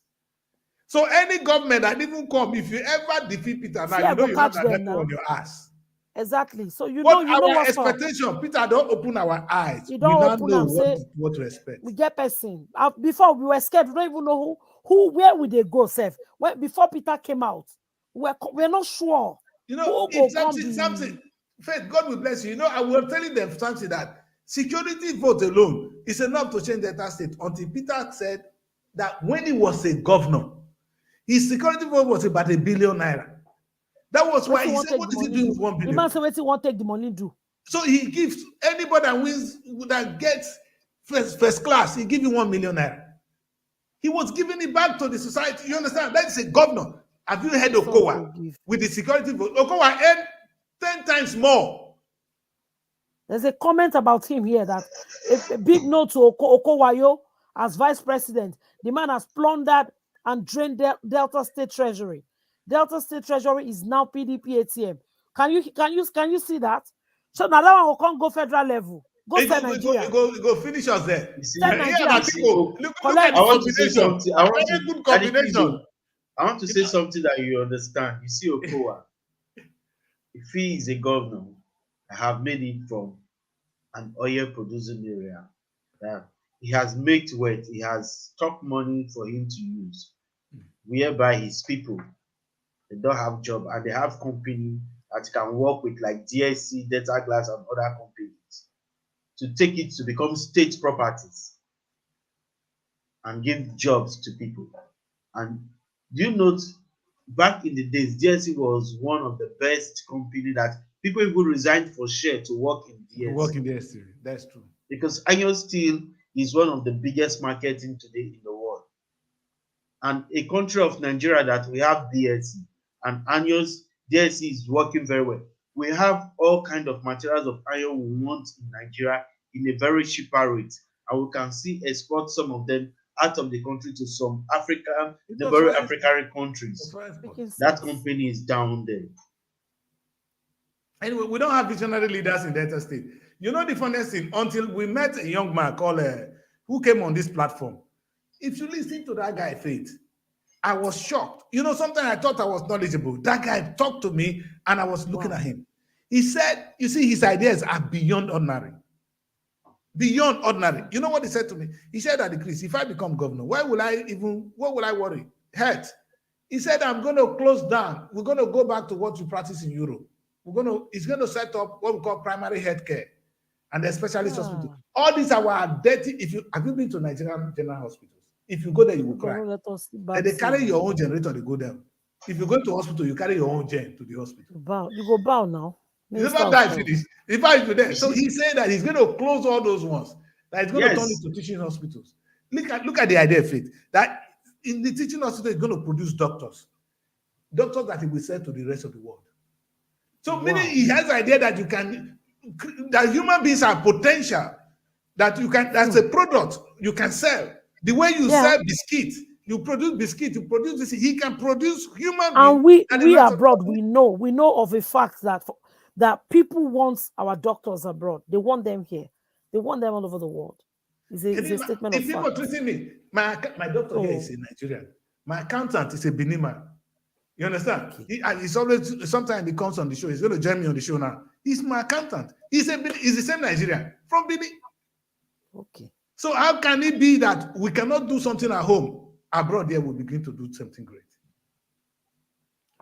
So any government that even come, if you ever defeat Peter now, you know you have Nadeko on your ass. Exactly. So you what know our expectation. Peter don't open our eyes. You don't open know and say what to expect. We get person. Before we were scared, we don't even know where would they go, Seth. Before Peter came out, we're not sure. You know, if something, Faith, God will bless you. You know, I was telling them something that security vote alone is enough to change Delta State until Peter said that when he was a governor, his security vote was about ₦1 billion. That was why he said, what is he doing with 1 billion? The man said, what he want to take the money do? So he gives anybody that wins, that gets first class, he gives you ₦1 million. He was giving it back to the society. You understand? That is a governor. Have you heard of Okowa with the security vote? Okowa earned 10 times more. There's a comment about him here that a big note to Okowayo as vice president. The man has plundered and drained Delta State Treasury. Delta State Treasury is now PDP ATM. Can you see that? So now that one can't go federal level. Go to Nigeria. Go finish us there. Look at I want to say something. I want to say something that you understand. You see, Okowa, if he is a governor, I have made it from an oil producing area that he has made wealth, he has stock money for him to use, whereby his people they don't have job and they have company that can work with like DSC, Delta Glass, and other companies to take it to become state properties and give jobs to people. And do you note back in the days, DSC was one of the best company that people even resigned for share to work in DSC. Work in the SC. That's true. Because iron steel is one of the biggest marketing today in the world. And a country of Nigeria that we have DSC and Anyos, DSC is working very well. We have all kind of materials of iron we want in Nigeria in a very cheaper rate. And we can see export some of them out of the country to some African, the very African countries. That company is down there. Anyway, we don't have visionary leaders in Delta State. You know the funniest thing, until we met a young man called who came on this platform. If you listen to that guy, Faith, I was shocked. You know, sometimes I thought I was knowledgeable. That guy talked to me and I was looking at him. He said, you see, his ideas are beyond ordinary. Beyond ordinary. You know what he said to me? He said that, Chris, if I become governor, what will I worry? Health. He said, I'm going to close down. We're going to go back to what you practice in Europe. He's going to set up what we call primary health care and the specialist hospital. All these are our dirty. Have you been to Nigerian general hospitals? If you go there, you will cry. And they carry your own generator to go there. If you go to hospital, you carry your own gen to the hospital. Bow. You go bow now. You never die finish. If I do that, so he's saying that he's going to close all those ones. That he's going to turn it to teaching hospitals. Look at the idea of it. That in the teaching hospital, he's going to produce doctors that he will sell to the rest of the world. So meaning he has the idea that that human beings have potential, that you can, that's a product you can sell. The way you sell biscuit, you produce biscuit, you produce this, he can produce human beings. And we abroad, we know of a fact that people want our doctors abroad. They want them here. They want them all over the world. It's a statement of fact. People treating me, my doctor here is a Nigerian. My accountant is a Benin man. You understand? He's always, sometimes he comes on the show. He's going to join me on the show now. He's my accountant. He's the same Nigerian from Benin. Okay. So how can it be that we cannot do something at home? Abroad there, we begin to do something great.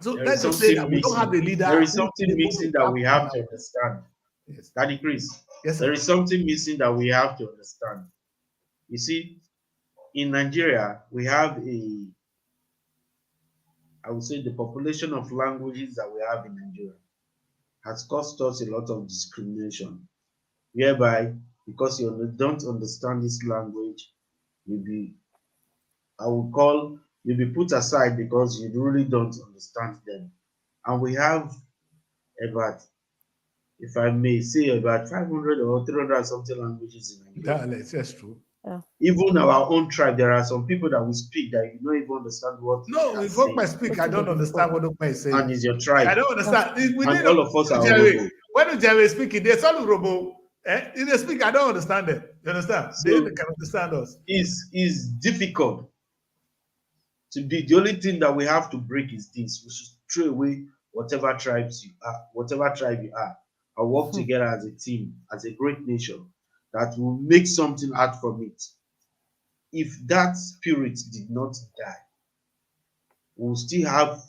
So let's just say that we don't have a leader. There is something missing that we have to understand. Yes. Daddy Chris. Yes, sir. There is something missing that we have to understand. You see, in Nigeria, we have I would say the population of languages that we have in Nigeria has caused us a lot of discrimination, whereby because you don't understand this language, you'll be put aside because you really don't understand them. And we have about, if I may say, about 500 or 300 something languages in Nigeria. That's true. Yeah. Even our own tribe, there are some people that we speak that you don't even understand what. No, if I speak, I don't understand what I say. And it's your tribe. I don't understand. And all of us are Jerry. When Jerry speaking, they all Robo. If they speak, I don't understand them. You understand? So they can understand us. It's difficult to be. The only thing that we have to break is this: we should throw away whatever tribe you are, and work together as a team, as a great nation that will make something out from it. If that spirit did not die, we'll still have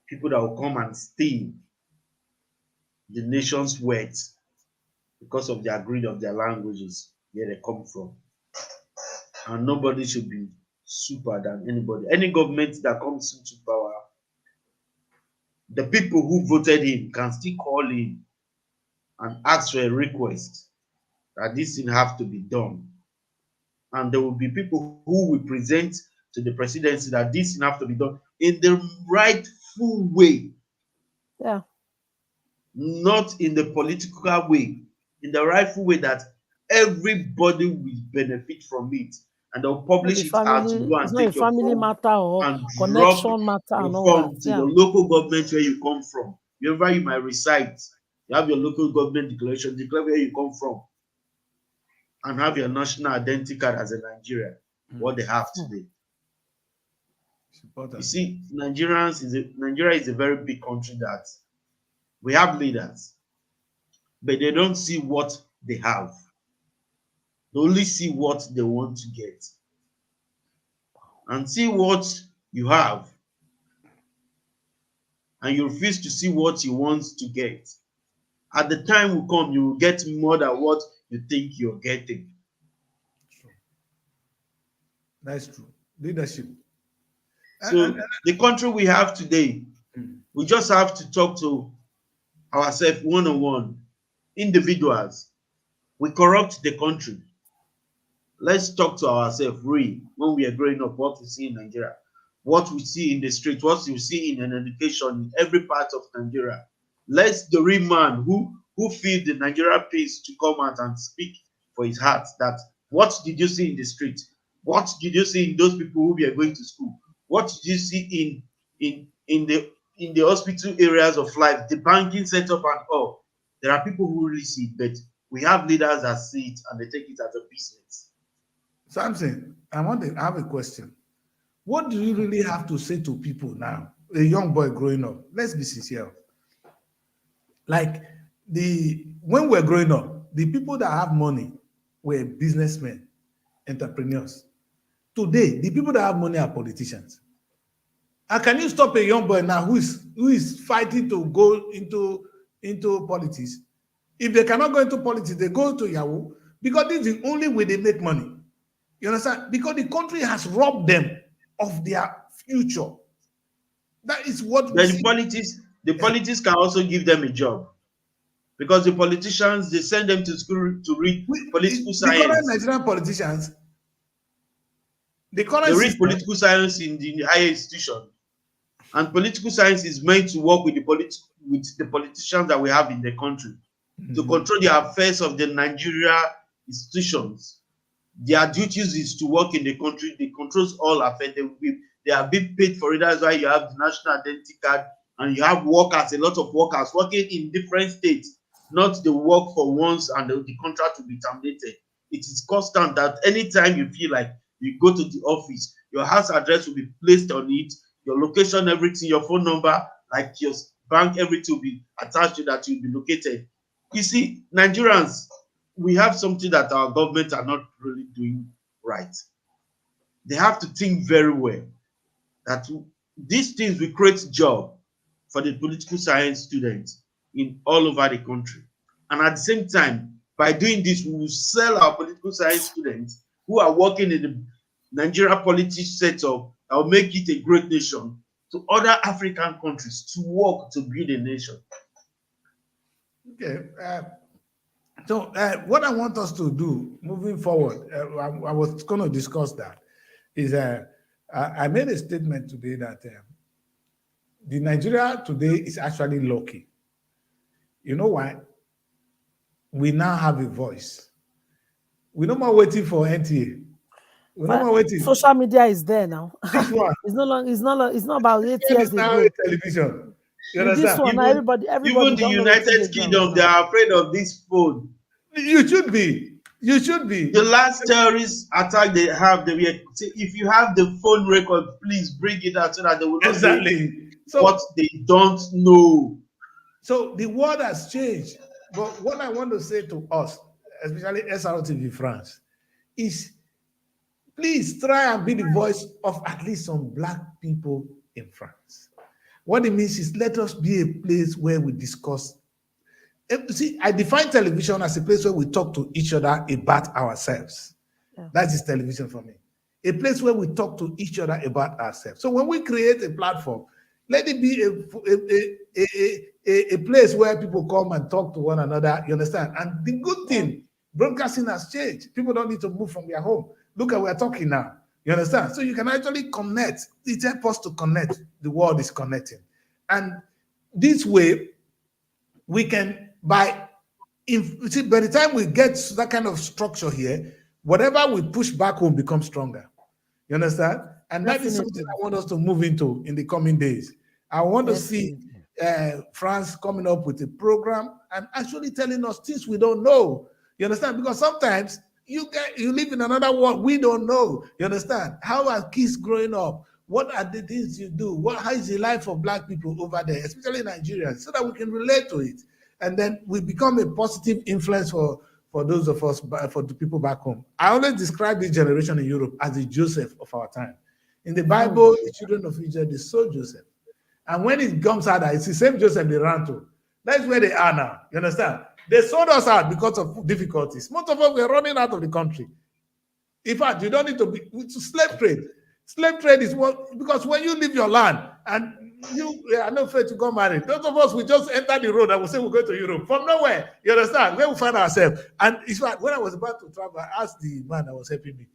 people that will come and steal the nation's wealth because of their greed of their languages, where they come from. And nobody should be super than anybody. Any government that comes into power, the people who voted him can still call him and ask for a request that this thing have to be done. And there will be people who will present to the presidency that this thing have to be done in the rightful way. Yeah. Not in the political way, in the rightful way that everybody will benefit from it. And they'll publish it as you go and take your family matter or and connection matter and all that. To your local government where you come from. Wherever you might reside, you have your local government declaration, declare where you come from, and have your national identity card as a Nigerian, what they have today. You see, Nigeria is a very big country that we have leaders, but they don't see what they have. They only see what they want to get. And see what you have, and you refuse to see what you want to get. At the time will come, you will get more than what you think you're getting. True. That's true. Leadership. So the country we have today, we just have to talk to ourselves one-on-one, individuals. We corrupt the country. Let's talk to ourselves really when we are growing up, what we see in Nigeria, what we see in the street, what we see in an education in every part of Nigeria. Let's the real man who feel the Nigeria peace to come out and speak for his heart that what did you see in the street? What did you see in those people who were going to school? What did you see in the hospital areas of life, the banking setup and all? There are people who really see it, but we have leaders that see it and they take it as a business. Samson, I have a question. What do you really have to say to people now? A young boy growing up. Let's be sincere. Like when we're growing up, the people that have money were businessmen, entrepreneurs. Today, the people that have money are politicians. And can you stop a young boy now who is fighting to go into politics? If they cannot go into politics, they go to Yahoo because this is the only way they make money. You understand? Because the country has robbed them of their future. That is what we see. The politics can also give them a job. Because the politicians, they send them to school to read political science. The current Nigerian politicians, they read political science in the higher institution. And political science is meant to work with the politicians that we have in the country, to control the affairs of the Nigeria institutions. Their duties is to work in the country. They control all affairs. They are being paid for it. That's why you have the national identity card and you have workers, a lot of workers working in different states, not the work for once and the contract will be terminated. It is constant that anytime you feel like you go to the office, your house address will be placed on it, your location, everything, your phone number, like your bank, everything will be attached to that you'll be located. You see, Nigerians, we have something that our government are not really doing right. They have to think very well that these things will create job for the political science students in all over the country. And at the same time, by doing this, we will sell our political science students who are working in the Nigeria politics setup that will make it a great nation to other African countries to work to build a nation. Okay. So what I want us to do moving forward, I was going to discuss that, is I made a statement today that the Nigeria today is actually lucky. You know why? We now have a voice. We're no more waiting for NTA. We're no more waiting. Social media is there now. This one. It's not about 8 years now ago. Television. You With this one, everybody even the United Kingdom, they are afraid of this phone. You should be. You should be. The last terrorist attack they have, they were, if you have the phone record, please bring it out so that they will not exactly so, what they don't know. So the world has changed. But what I want to say to us, especially SRTV France, is please try and be the voice of at least some Black people in France. What it means is let us be a place where we discuss. See, I define television as a place where we talk to each other about ourselves. Yeah. That is television for me. A place where we talk to each other about ourselves. So when we create a platform, let it be a place where people come and talk to one another, you understand? And the good thing, broadcasting has changed. People don't need to move from their home. Look at we're talking now. You understand? So you can actually connect. It helps us to connect. The world is connecting. And this way, we can, by the time we get that kind of structure here, whatever we push back home becomes stronger. You understand? And that is something I want us to move into in the coming days. I want to see France coming up with a program and actually telling us things we don't know. You understand? Because sometimes you live in another world we don't know. You understand? How are kids growing up? What are the things you do? How is the life of Black people over there, especially Nigerians, so that we can relate to it. And then we become a positive influence for for those of us, for the people back home. I always describe this generation in Europe as the Joseph of our time. In the Bible, the children of Israel, they saw Joseph. And when it comes out, it's the same Joseph they ran to. That's where they are now. You understand? They sold us out because of difficulties. Most of us were running out of the country. In fact, you don't need to be slave trade. Slave trade is what, because when you leave your land and you are not afraid to go marry, those of us, we just enter the road and we say we're going to Europe from nowhere. You understand? Where we find ourselves. And in fact, when I was about to travel, I asked the man that was helping me,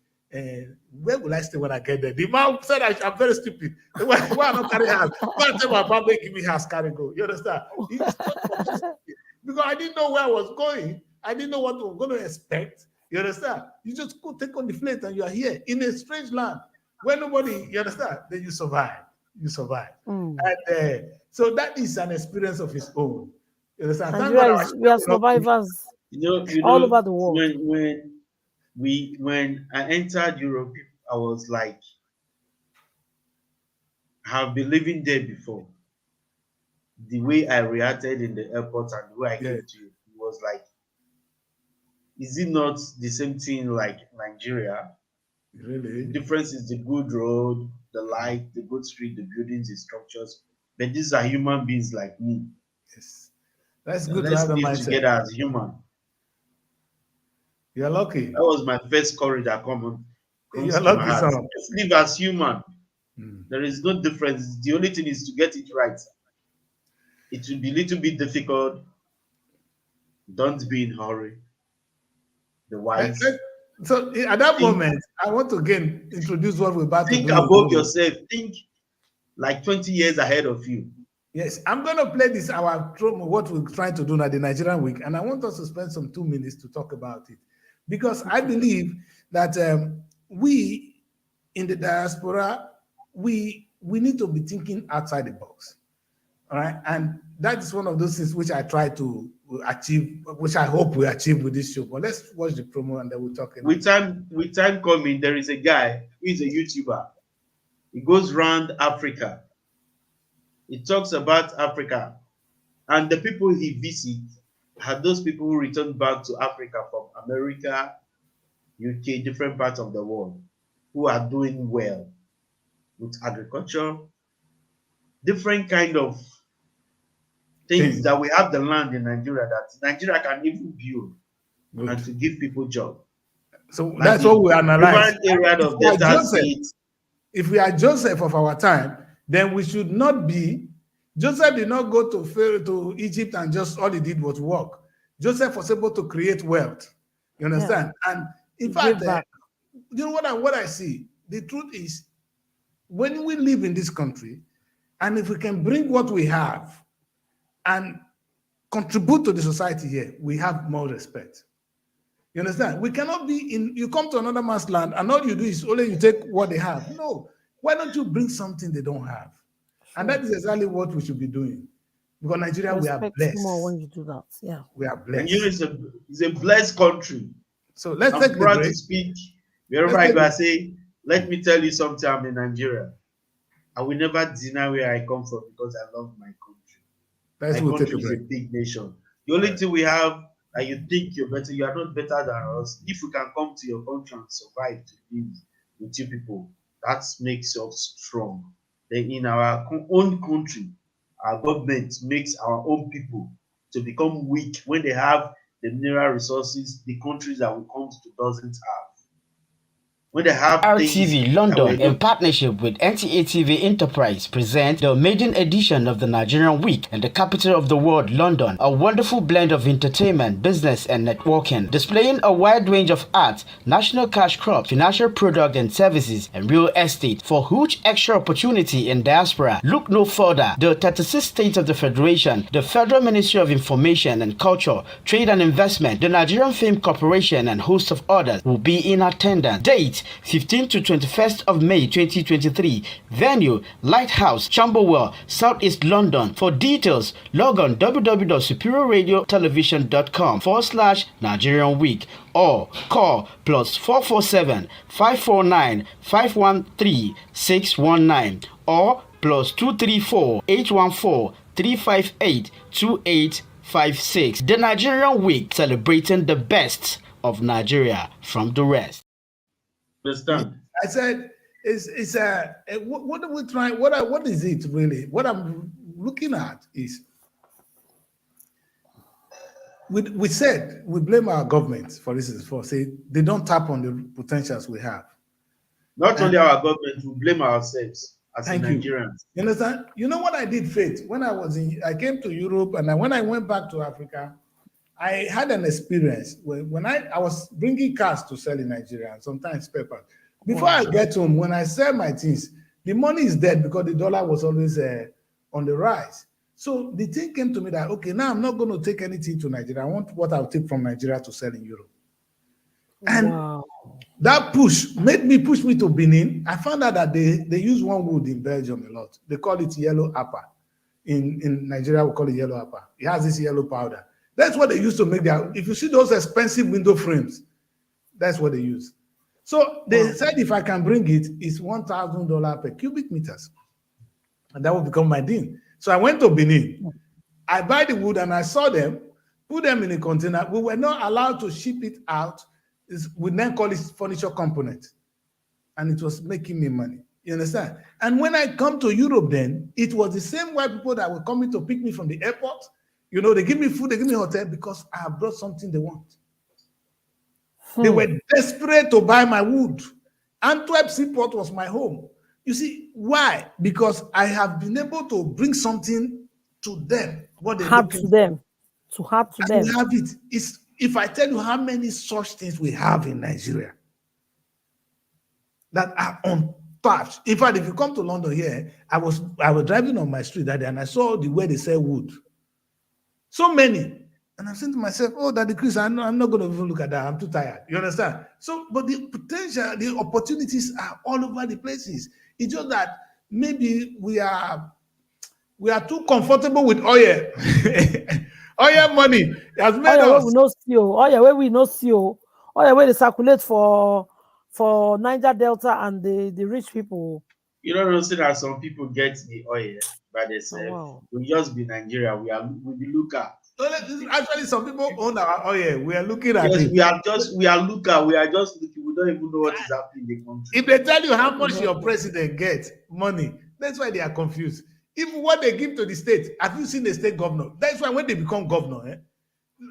where will I stay when I get there? The man said I'm very stupid. Why not carry house? Why tell my family give me house, carry go? You understand? Because I didn't know where I was going. I didn't know what I was going to expect. You understand? You just go take on the plate and you are here in a strange land where nobody, you understand? Then you survive. You survive. And so that is an experience of its own. You understand? We are survivors all over the world. When I entered Europe, I was like, I've been living there before. The way I reacted in the airport and the way I came to you, it was like, is it not the same thing like Nigeria? Really? The difference is the good road, the light, the good street, the buildings, the structures. But these are human beings like me. Yes. That's So good to let's have a live mindset. together as human. You're lucky. That was my first courage that comes You're to lucky, my heart. son. Let's live as human. There is no difference. The only thing is to get it right. It will be a little bit difficult. Don't be in a hurry. The wise. So at that moment, I want to again introduce what we're about to do. Think above yourself. Think like 20 years ahead of you. Yes, I'm going to play this, what we're trying to do now, the Nigerian Week, and I want us to spend some 2 minutes to talk about it. Because I believe that we in the diaspora, we need to be thinking outside the box. All right. And that is one of those things which I try to achieve, which I hope we achieve with this show. But let's watch the promo and then we'll talk. With time coming, there is a guy who is a YouTuber. He goes around Africa. He talks about Africa. And the people he visits are those people who return back to Africa from America, UK, different parts of the world, who are doing well with agriculture, different kind of things that we have the land in Nigeria that Nigeria can even build and to give people job. So like that's what we analyze. If we are Joseph of our time, then we should not be. Joseph did not go to Pharaoh, to Egypt, and just all he did was work. Joseph was able to create wealth. You understand? Yeah. And in fact, you know what I see? The truth is, when we live in this country, and if we can bring what we have and contribute to the society here, we have more respect. You understand? We cannot be in, you come to another man's land and all you do is only you take what they have. No. Why don't you bring something they don't have? Sure. And that is exactly what we should be doing. Because Nigeria, we are blessed. More when you do that. Yeah. We are blessed. Nigeria is a blessed country. So let's take the break. To speak. Wherever I go, I say, let me tell you something, I'm in Nigeria. I will never deny where I come from because I love my country. My country is a big nation. The only thing we have, and you think you're better, you are not better than us. If we can come to your country and survive to live with you people, that makes us strong. Then in our own country, our government makes our own people to become weak when they have the mineral resources the countries that we come to doesn't have. When they have RTV London, in partnership with NTA TV Enterprise, present the maiden edition of the Nigerian Week in the capital of the world, London. A wonderful blend of entertainment, business, and networking, displaying a wide range of arts, national cash crops, financial products and services, and real estate. For huge extra opportunity in diaspora, look no further. The 36 states of the Federation, the Federal Ministry of Information and Culture, Trade and Investment, the Nigerian Film Corporation, and host of others will be in attendance. Date 15th to 21st of May 2023. Venue Lighthouse, Camberwell, Southeast London. For details, log on www.superiorradiotelevision.com/Nigerian Week or call +447 549 513 619 or +234 814 358 28 56. The Nigerian Week, celebrating the best of Nigeria from the rest. Understand? I said, it's a what are we trying? What is it really? What I'm looking at is we said we blame our government, for instance, for say they don't tap on the potentials we have. Not only our government, we blame ourselves as Thank you. Nigerians. You understand? You know what I did, Faith? When I came to Europe, and when I went back to Africa, I had an experience when I was bringing cars to sell in Nigeria, and sometimes paper. Before I get home, when I sell my things, the money is dead because the dollar was always on the rise. So the thing came to me that, okay, now I'm not going to take anything to Nigeria. I want what I'll take from Nigeria to sell in Europe. And that made me push me to Benin. I found out that they use one wood in Belgium a lot. They call it yellow apple. In Nigeria, we call it yellow apple. It has this yellow powder. That's what they use to make their, if you see those expensive window frames, that's what they use. So they said if I can bring it, it's $1,000 per cubic meters. And that will become my deal. So I went to Benin. I buy the wood and I saw them, put them in a container. We were not allowed to ship it out. We then call it furniture component. And it was making me money. You understand? And when I come to Europe then, it was the same white people that were coming to pick me from the airport. You know, they give me food, they give me hotel because I have brought something they want. They were desperate to buy my wood. Antwerp Seaport was my home. You see, why? Because I have been able to bring something to them. What they have to them. To have to them. We have it. If I tell you how many such things we have in Nigeria that are untouched. In fact, if you come to London here, I was driving on my street that day and I saw the way they sell wood. So many. And I'm saying to myself, oh, Daddy Chris, I'm not going to even look at that. I'm too tired. You understand? So, but the potential, the opportunities are all over the places. It's just that maybe we are too comfortable with oil. Oil money has made us. We no see oil where we no see oil where they circulate for Niger Delta and the rich people. You don't know that some people get the oil by themselves. Oh, wow. We just be Nigeria. We be looker. Actually, some people own our oil. We are looking at it. We are looker. We are just looking. We don't even know what is happening in the country. If they tell you how much your president gets money, that's why they are confused. Even what they give to the state, have you seen the state governor? That's why when they become governor,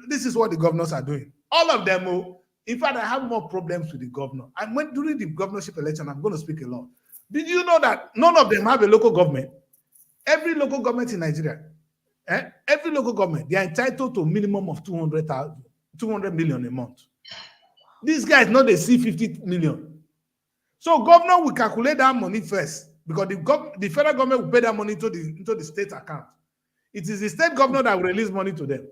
this is what the governors are doing. All of them. In fact, I have more problems with the governor. And during the governorship election, I'm going to speak a lot. Did you know that none of them have a local government? Every local government in Nigeria, every local government, they are entitled to a minimum of 200 million a month. These guys know they see 50 million. So governor will calculate that money first because the federal government will pay that money into the state account. It is the state governor that will release money to them.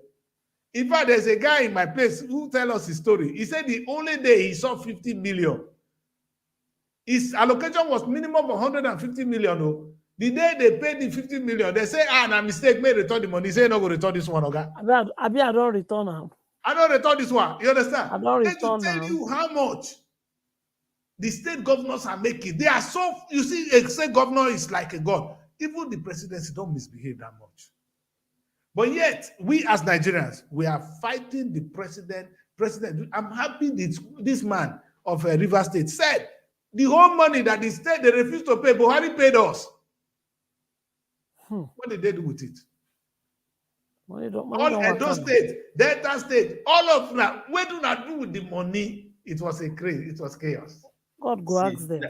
In fact, there's a guy in my place who tell us his story. He said the only day he saw 50 million, his allocation was minimum of 150 million. Oh. The day they paid the 50 million, they say, no mistake, may return the money. He say, no, go return this one, okay? I don't return now. I don't return this one. You understand? I don't return now. Tell you how much the state governors are making. They are so, you see, a state governor is like a god. Even the presidency don't misbehave that much. But yet, we as Nigerians, we are fighting the president. I'm happy this man of Rivers State said the whole money that the state, they refused to pay, Buhari paid us. What did they do with it? All Edo State, Delta State, all of that. What do not do with the money? It was chaos. God go ask them.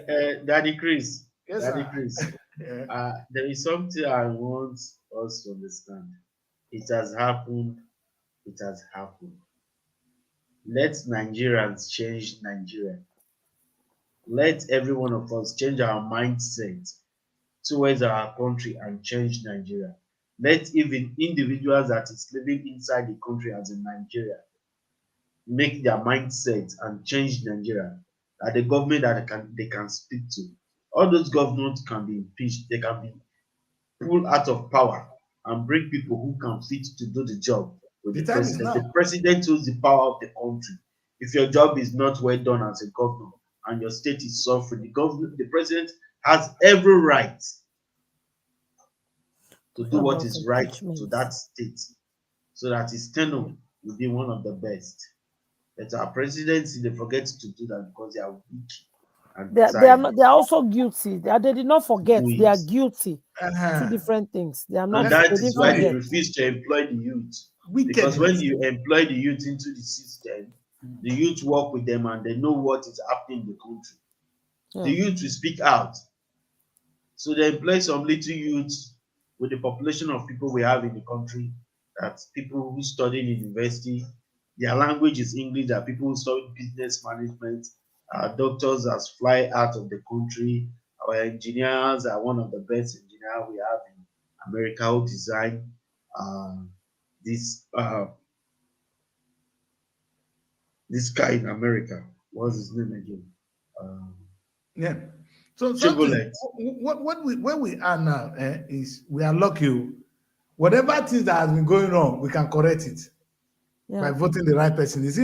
Daddy Chris. Yes, Daddy Chris. There is something I want us to understand. It has happened. It has happened. Let Nigerians change Nigeria. Let every one of us change our mindset towards our country and change Nigeria. Let even individuals that is living inside the country as in Nigeria make their mindset and change Nigeria. That the government that they can speak to. All those governments can be impeached. They can be pulled out of power and bring people who can fit to do the job with the president. The president holds the power of the country. If your job is not well done as a governor and your state is suffering, the president has every right to do what is right to that state. so that his tenure will be one of the best. But our presidents, they forget to do that because they are weak. And They are not. They are also guilty. They did not forget. They are guilty. Two different things. They are not. And that they is didn't why they forget. refuse to employ the youth. Wickedness. Because when you employ the youth into the system, the youth work with them and they know what is happening in the country. Yeah. The youth will speak out. So they employ some little youths with the population of people we have in the country, that people who study in university, their language is English, that people who study business management, our doctors that fly out of the country, our engineers are one of the best engineers we have in America who design this guy in America. What's his name again? Yeah. So Chevrolet. where we are now is we are lucky. Whatever things that has been going on, we can correct it by voting the right person. Is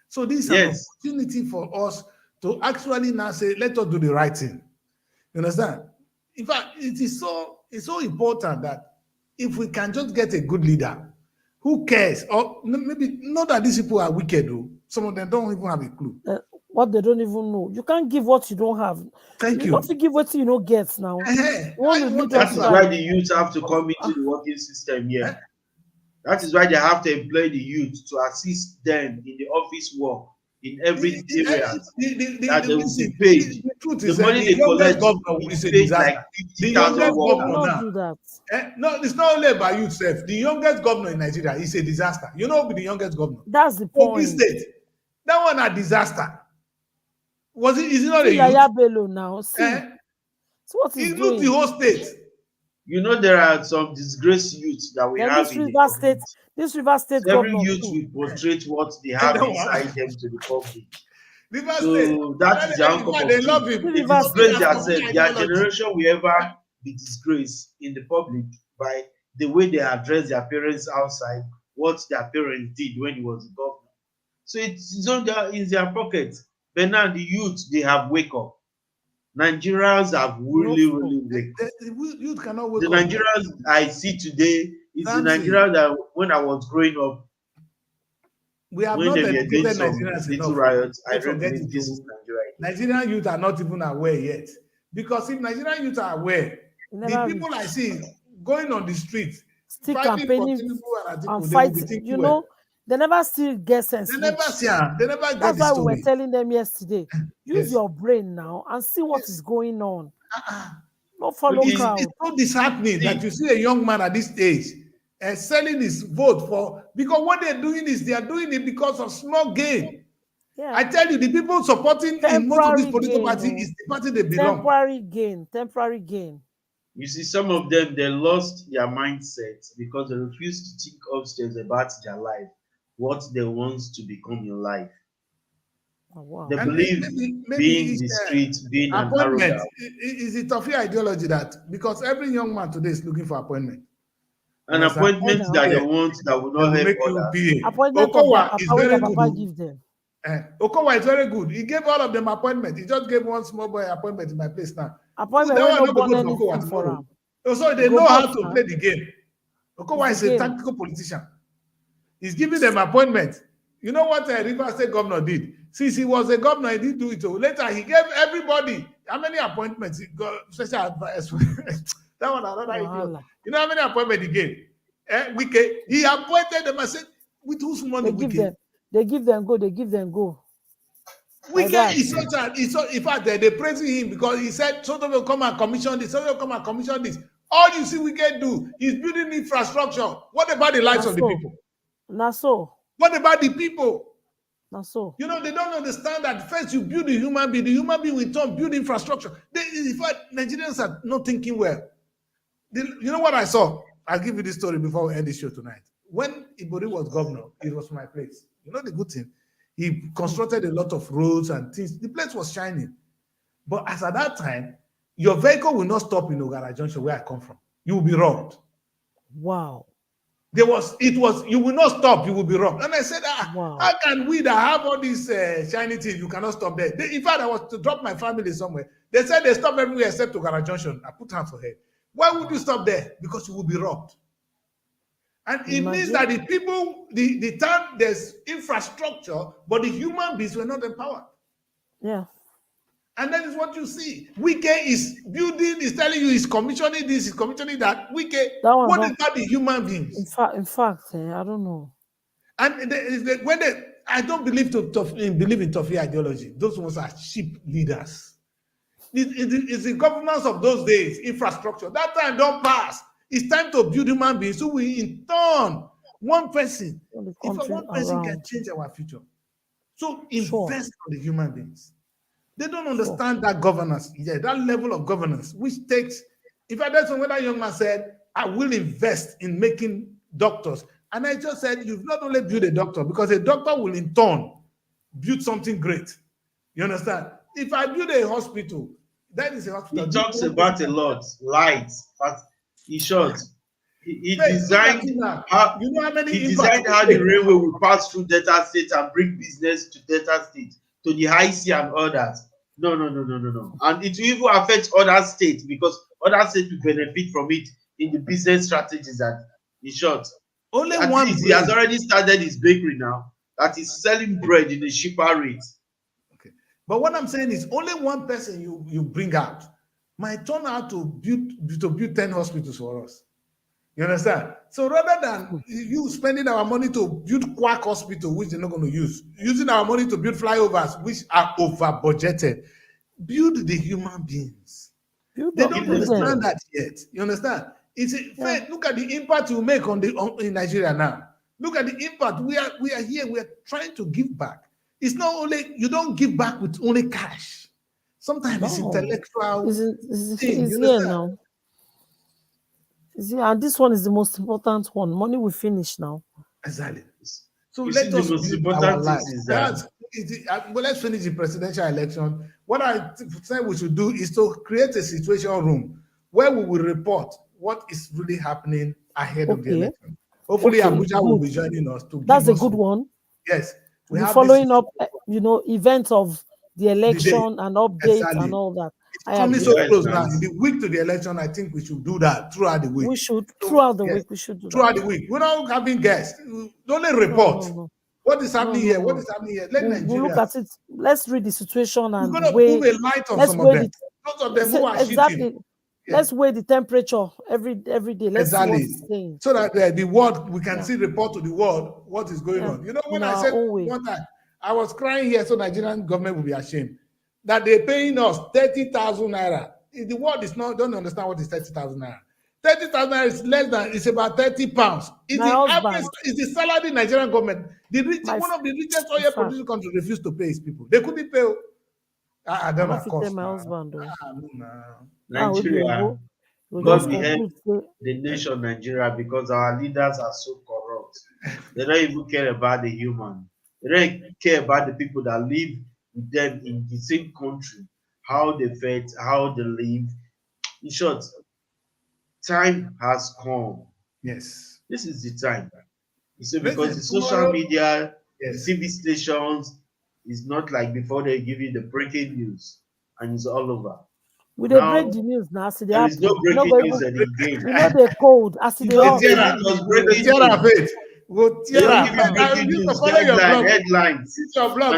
So this is an opportunity for us to actually now say, let us do the right thing. You understand? In fact, it's so important that if we can just get a good leader, who cares? Or maybe not that these people are wicked, though. Some of them don't even have a clue. What they don't even know. You can't give what you don't have. Thank you. You have to give what you don't get now. That is why the youth have to come into the working system here. That is why they have to employ the youth to assist them in the office work in every area that they will be paid. The money they collect is paid like 50,000 workers. No, it's not only about youth self. The youngest governor in Nigeria is a disaster. You know who the youngest governor? That's the point. Ogun State. That one a disaster. Is it not a Yaya Bello now? See. So what is doing? The whole state. You know, there are some disgraced youths that we have in River State. This River State every youth will portray what they have inside them to the public. So that is their own cup of tea. They love him. They disgrace themselves. Their generation will ever be disgraced in the public by the way they address their parents outside, what their parents did when he was a governor. So it's in their pocket. But now the youth, they have wake up. Nigerians have really waked up. The youth cannot wake up. The Nigerians I see today is the Nigerians that when I was growing up, we have not educated Nigerians little riots. I don't believe this is Nigeria. Nigerian youth are not even aware yet. Because if Nigerian youth are aware, the people I see going on the streets, still campaigning and fighting, you know, they never still get sense. They never see them. They never get That's why we were telling them yesterday. Use your brain now and see what is going on. Not follow crowd. It's so disheartening that you see a young man at this age selling his vote for, because what they're doing is they are doing it because of small gain. Yeah. I tell you, the people supporting in most of these political parties is the party they belong. Temporary gain. You see, some of them, they lost their mindset because they refuse to think upstairs about their life, what they want to become in life. Oh, wow. They believe being in the street, being an arrogant. Is it of your ideology that because every young man today is looking for appointment? An appointment that they want that will not help others. Appointment Okowa is very good. Give them. Okowa is very good. He gave all of them appointment. He just gave one small boy appointment in my place now. Appointment for him. So they know how to play the game. Okowa is a tactical politician. He's giving them appointment. You know what River State governor did? Since he was a governor, he didn't do it. So later, he gave everybody how many appointments he got. Special advice. That one, another. You know how many appointments he gave? He appointed them and said, with whose money they give them go. Wike is in fact, they're praising him because he said, so they will come and commission this, so they will come and commission this. All you see Wike do is building infrastructure. What about the lives of the people? Not so. What about the people? Not so. You know, they don't understand that first you build a human being, the human being will turn build infrastructure. In fact, Nigerians are not thinking well. You know what I saw? I'll give you this story before we end this show tonight. When Ibori was governor, it was my place. You know the good thing? He constructed a lot of roads and things. The place was shining. But as at that time, your vehicle will not stop in Ogara Junction where I come from. You will be robbed. Wow. You will not stop, you will be robbed. And I said, wow. How can we that have all these shiny things, you cannot stop there? In fact, I was to drop my family somewhere. They said they stop everywhere except Ogara Junction. I put hands for head. Why would you stop there? Because you will be robbed. And it means that the people, the town, there's infrastructure, but the human beings were not empowered. Yeah. And that is what you see. Wike is building, is telling you he's commissioning this, he's commissioning that. Wike, what is that the human beings? In fact, I don't know. And I don't believe in Tofi ideology. Those ones are cheap leaders. It's the governance of those days, infrastructure. That time don't pass. It's time to build human beings. So we in turn, one person, if one person can change our future. So invest on the human beings. They don't understand that governance, that level of governance, which takes, if I that's when that young man said, I will invest in making doctors. And I just said, you've not only built a doctor, because a doctor will in turn build something great. You understand? If I build a hospital, that is a hospital. He talks about a lot, lights, but in short, he designed how, you know how many he designed how the railway will pass through Delta State and bring business to Delta State, to the high sea and others. No. And it will even affect other states, because other states will benefit from it in the business strategies. That, in short, only at one least he has already started his bakery now that is selling bread in a cheaper rate. Okay, but what I'm saying is only one person you bring out might turn out to build 10 hospitals for us. You understand? So rather than you spending our money to build Quack Hospital, which they're not going to use, using our money to build flyovers, which are over budgeted, build the human beings. They don't understand that yet. You understand? Faith, look at the impact you make in Nigeria now. Look at the impact. We are here. We are trying to give back. It's not only, you don't give back with only cash. Sometimes it's intellectual. It's here now. And this one is the most important one. Money will finish now. Exactly. So let us build our lives. Well, let's finish the presidential election. What I think we should do is to create a situation room where we will report what is really happening ahead of the election. Hopefully, Abuja will be joining us. That's a good one. Yes. We're following up, events of the election and updates and all that. It's coming so close now. In the week to the election, I think we should do that throughout the week. We should, throughout the week, we should do throughout the week. We're not having guests. Only report. What is happening here? What is happening here? We'll look at it. Let's read the situation and we're going to put a light on some of them. Those of them who are cheating. Let's weigh the temperature every day. Let's see what it's saying. So that the world, we can see, report to the world what is going on. You know, when I said one time, I was crying here, so Nigerian government will be ashamed that they're paying us 30,000 naira. The world don't understand what is 30,000 naira. 30,000 naira is less than, it's about 30 pounds. It's the salary Nigerian government. One of the richest oil producing countries refused to pay its people. They couldn't pay. I don't know. Of course. My husband. Nigeria, God we help the nation Nigeria, because our leaders are so corrupt. They don't even care about the human. They don't care about the people that live with them in the same country, how they fed, how they live. In short, time has come. Yes. This is the time. You see, because the social media, the TV stations, is not like before they give you the breaking news and it's all over. We don't break the news now. There is no breaking news again. You know they're cold. I see they all. Headlines. It's your blog.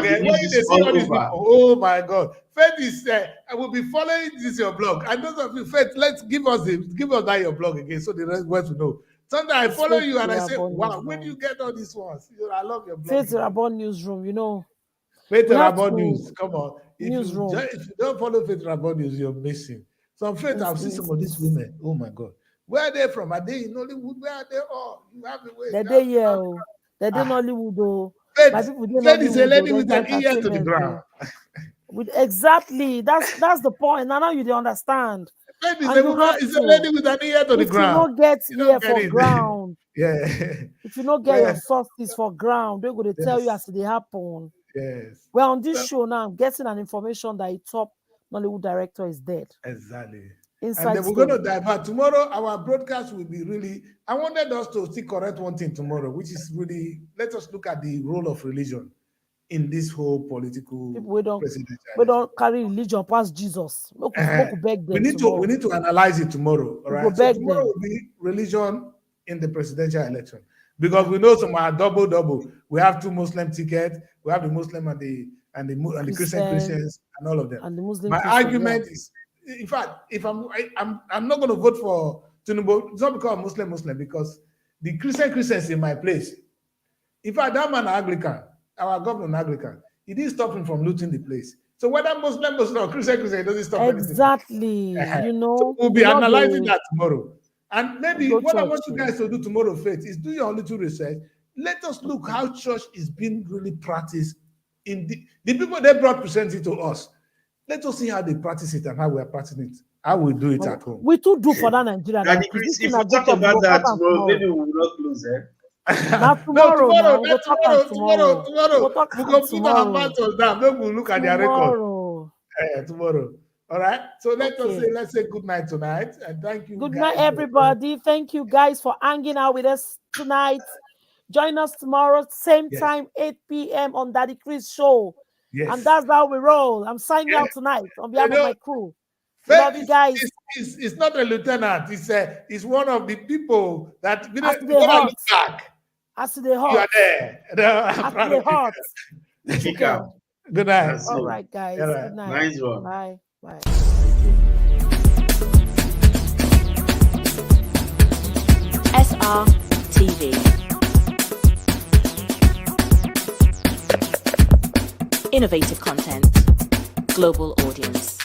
Oh my God. Faith is I will be following this your blog. And those of you, Faith, let's give us that your blog again so the rest want to know. Sometimes I follow you and I say, wow, where do you get all these ones? I love your blog. Faith Rabon Newsroom, you know. Faith Rabon News, come on. If you don't follow Faith Rabon News, you're missing. Some Faith, I've seen some of these women. Oh my God. Where are they from? Are they in Nollywood? Where are they all? You have the way. They're here. They're in Nollywood though. Faith is a lady with an ear to the ground. Exactly. That's the point. Now you don't understand. Faith is a lady with an ear to the ground. If you don't get ear for ground. Yeah. If you don't get your sources for ground, they're going to tell you as they happen. Yes. Well, on this show now, I'm getting an information that a top Nollywood director is dead. Exactly. Inside and then we're going to divert. Tomorrow, our broadcast will be really, I wanted us to still correct one thing tomorrow, which is really, let us look at the role of religion in this whole political presidential. We don't carry religion past Jesus. We need to analyze it tomorrow. All right. So tomorrow will be religion in the presidential election, because we know some are double. We have 2 Muslim tickets. We have the Muslim and the Christians and all of them. And the Muslim My argument is, in fact, if I'm not going to vote for Tinubu, it's not because I'm Muslim, because the Christians in my place. In fact, that man Anglican, our governor Anglican, he didn't stop him from looting the place. So whether Muslim or Christian, it doesn't stop exactly. anything. You know, so we'll be analyzing that tomorrow. And maybe what I want you church, guys to do tomorrow, Faith, is do your little research. Let us look how church is being really practiced in the people they brought presenting to us. Let us see how they practice it and how we are practicing it. How we do it at home. We too do for that Nigeria. And if we talk about that tomorrow, maybe we will not close there. Not tomorrow. Tomorrow. We'll talk We can put our mouth on that. Maybe we'll look at their record. Tomorrow. All right. So let's say good night tonight. And thank you. Good night, everybody. Thank you guys for hanging out with us tonight. Join us tomorrow, same time, 8 p.m. on Daddy Chris Show. Yes. And that's how we roll. I'm signing out tonight on behalf of my crew. Love you guys. It's not a lieutenant. It's one of the people that As they hot. You are there. As they hot. Kick out. Good night. All right, guys. Right. Good night. Nice one. Bye. Bye. SR TV. Innovative content. Global audience.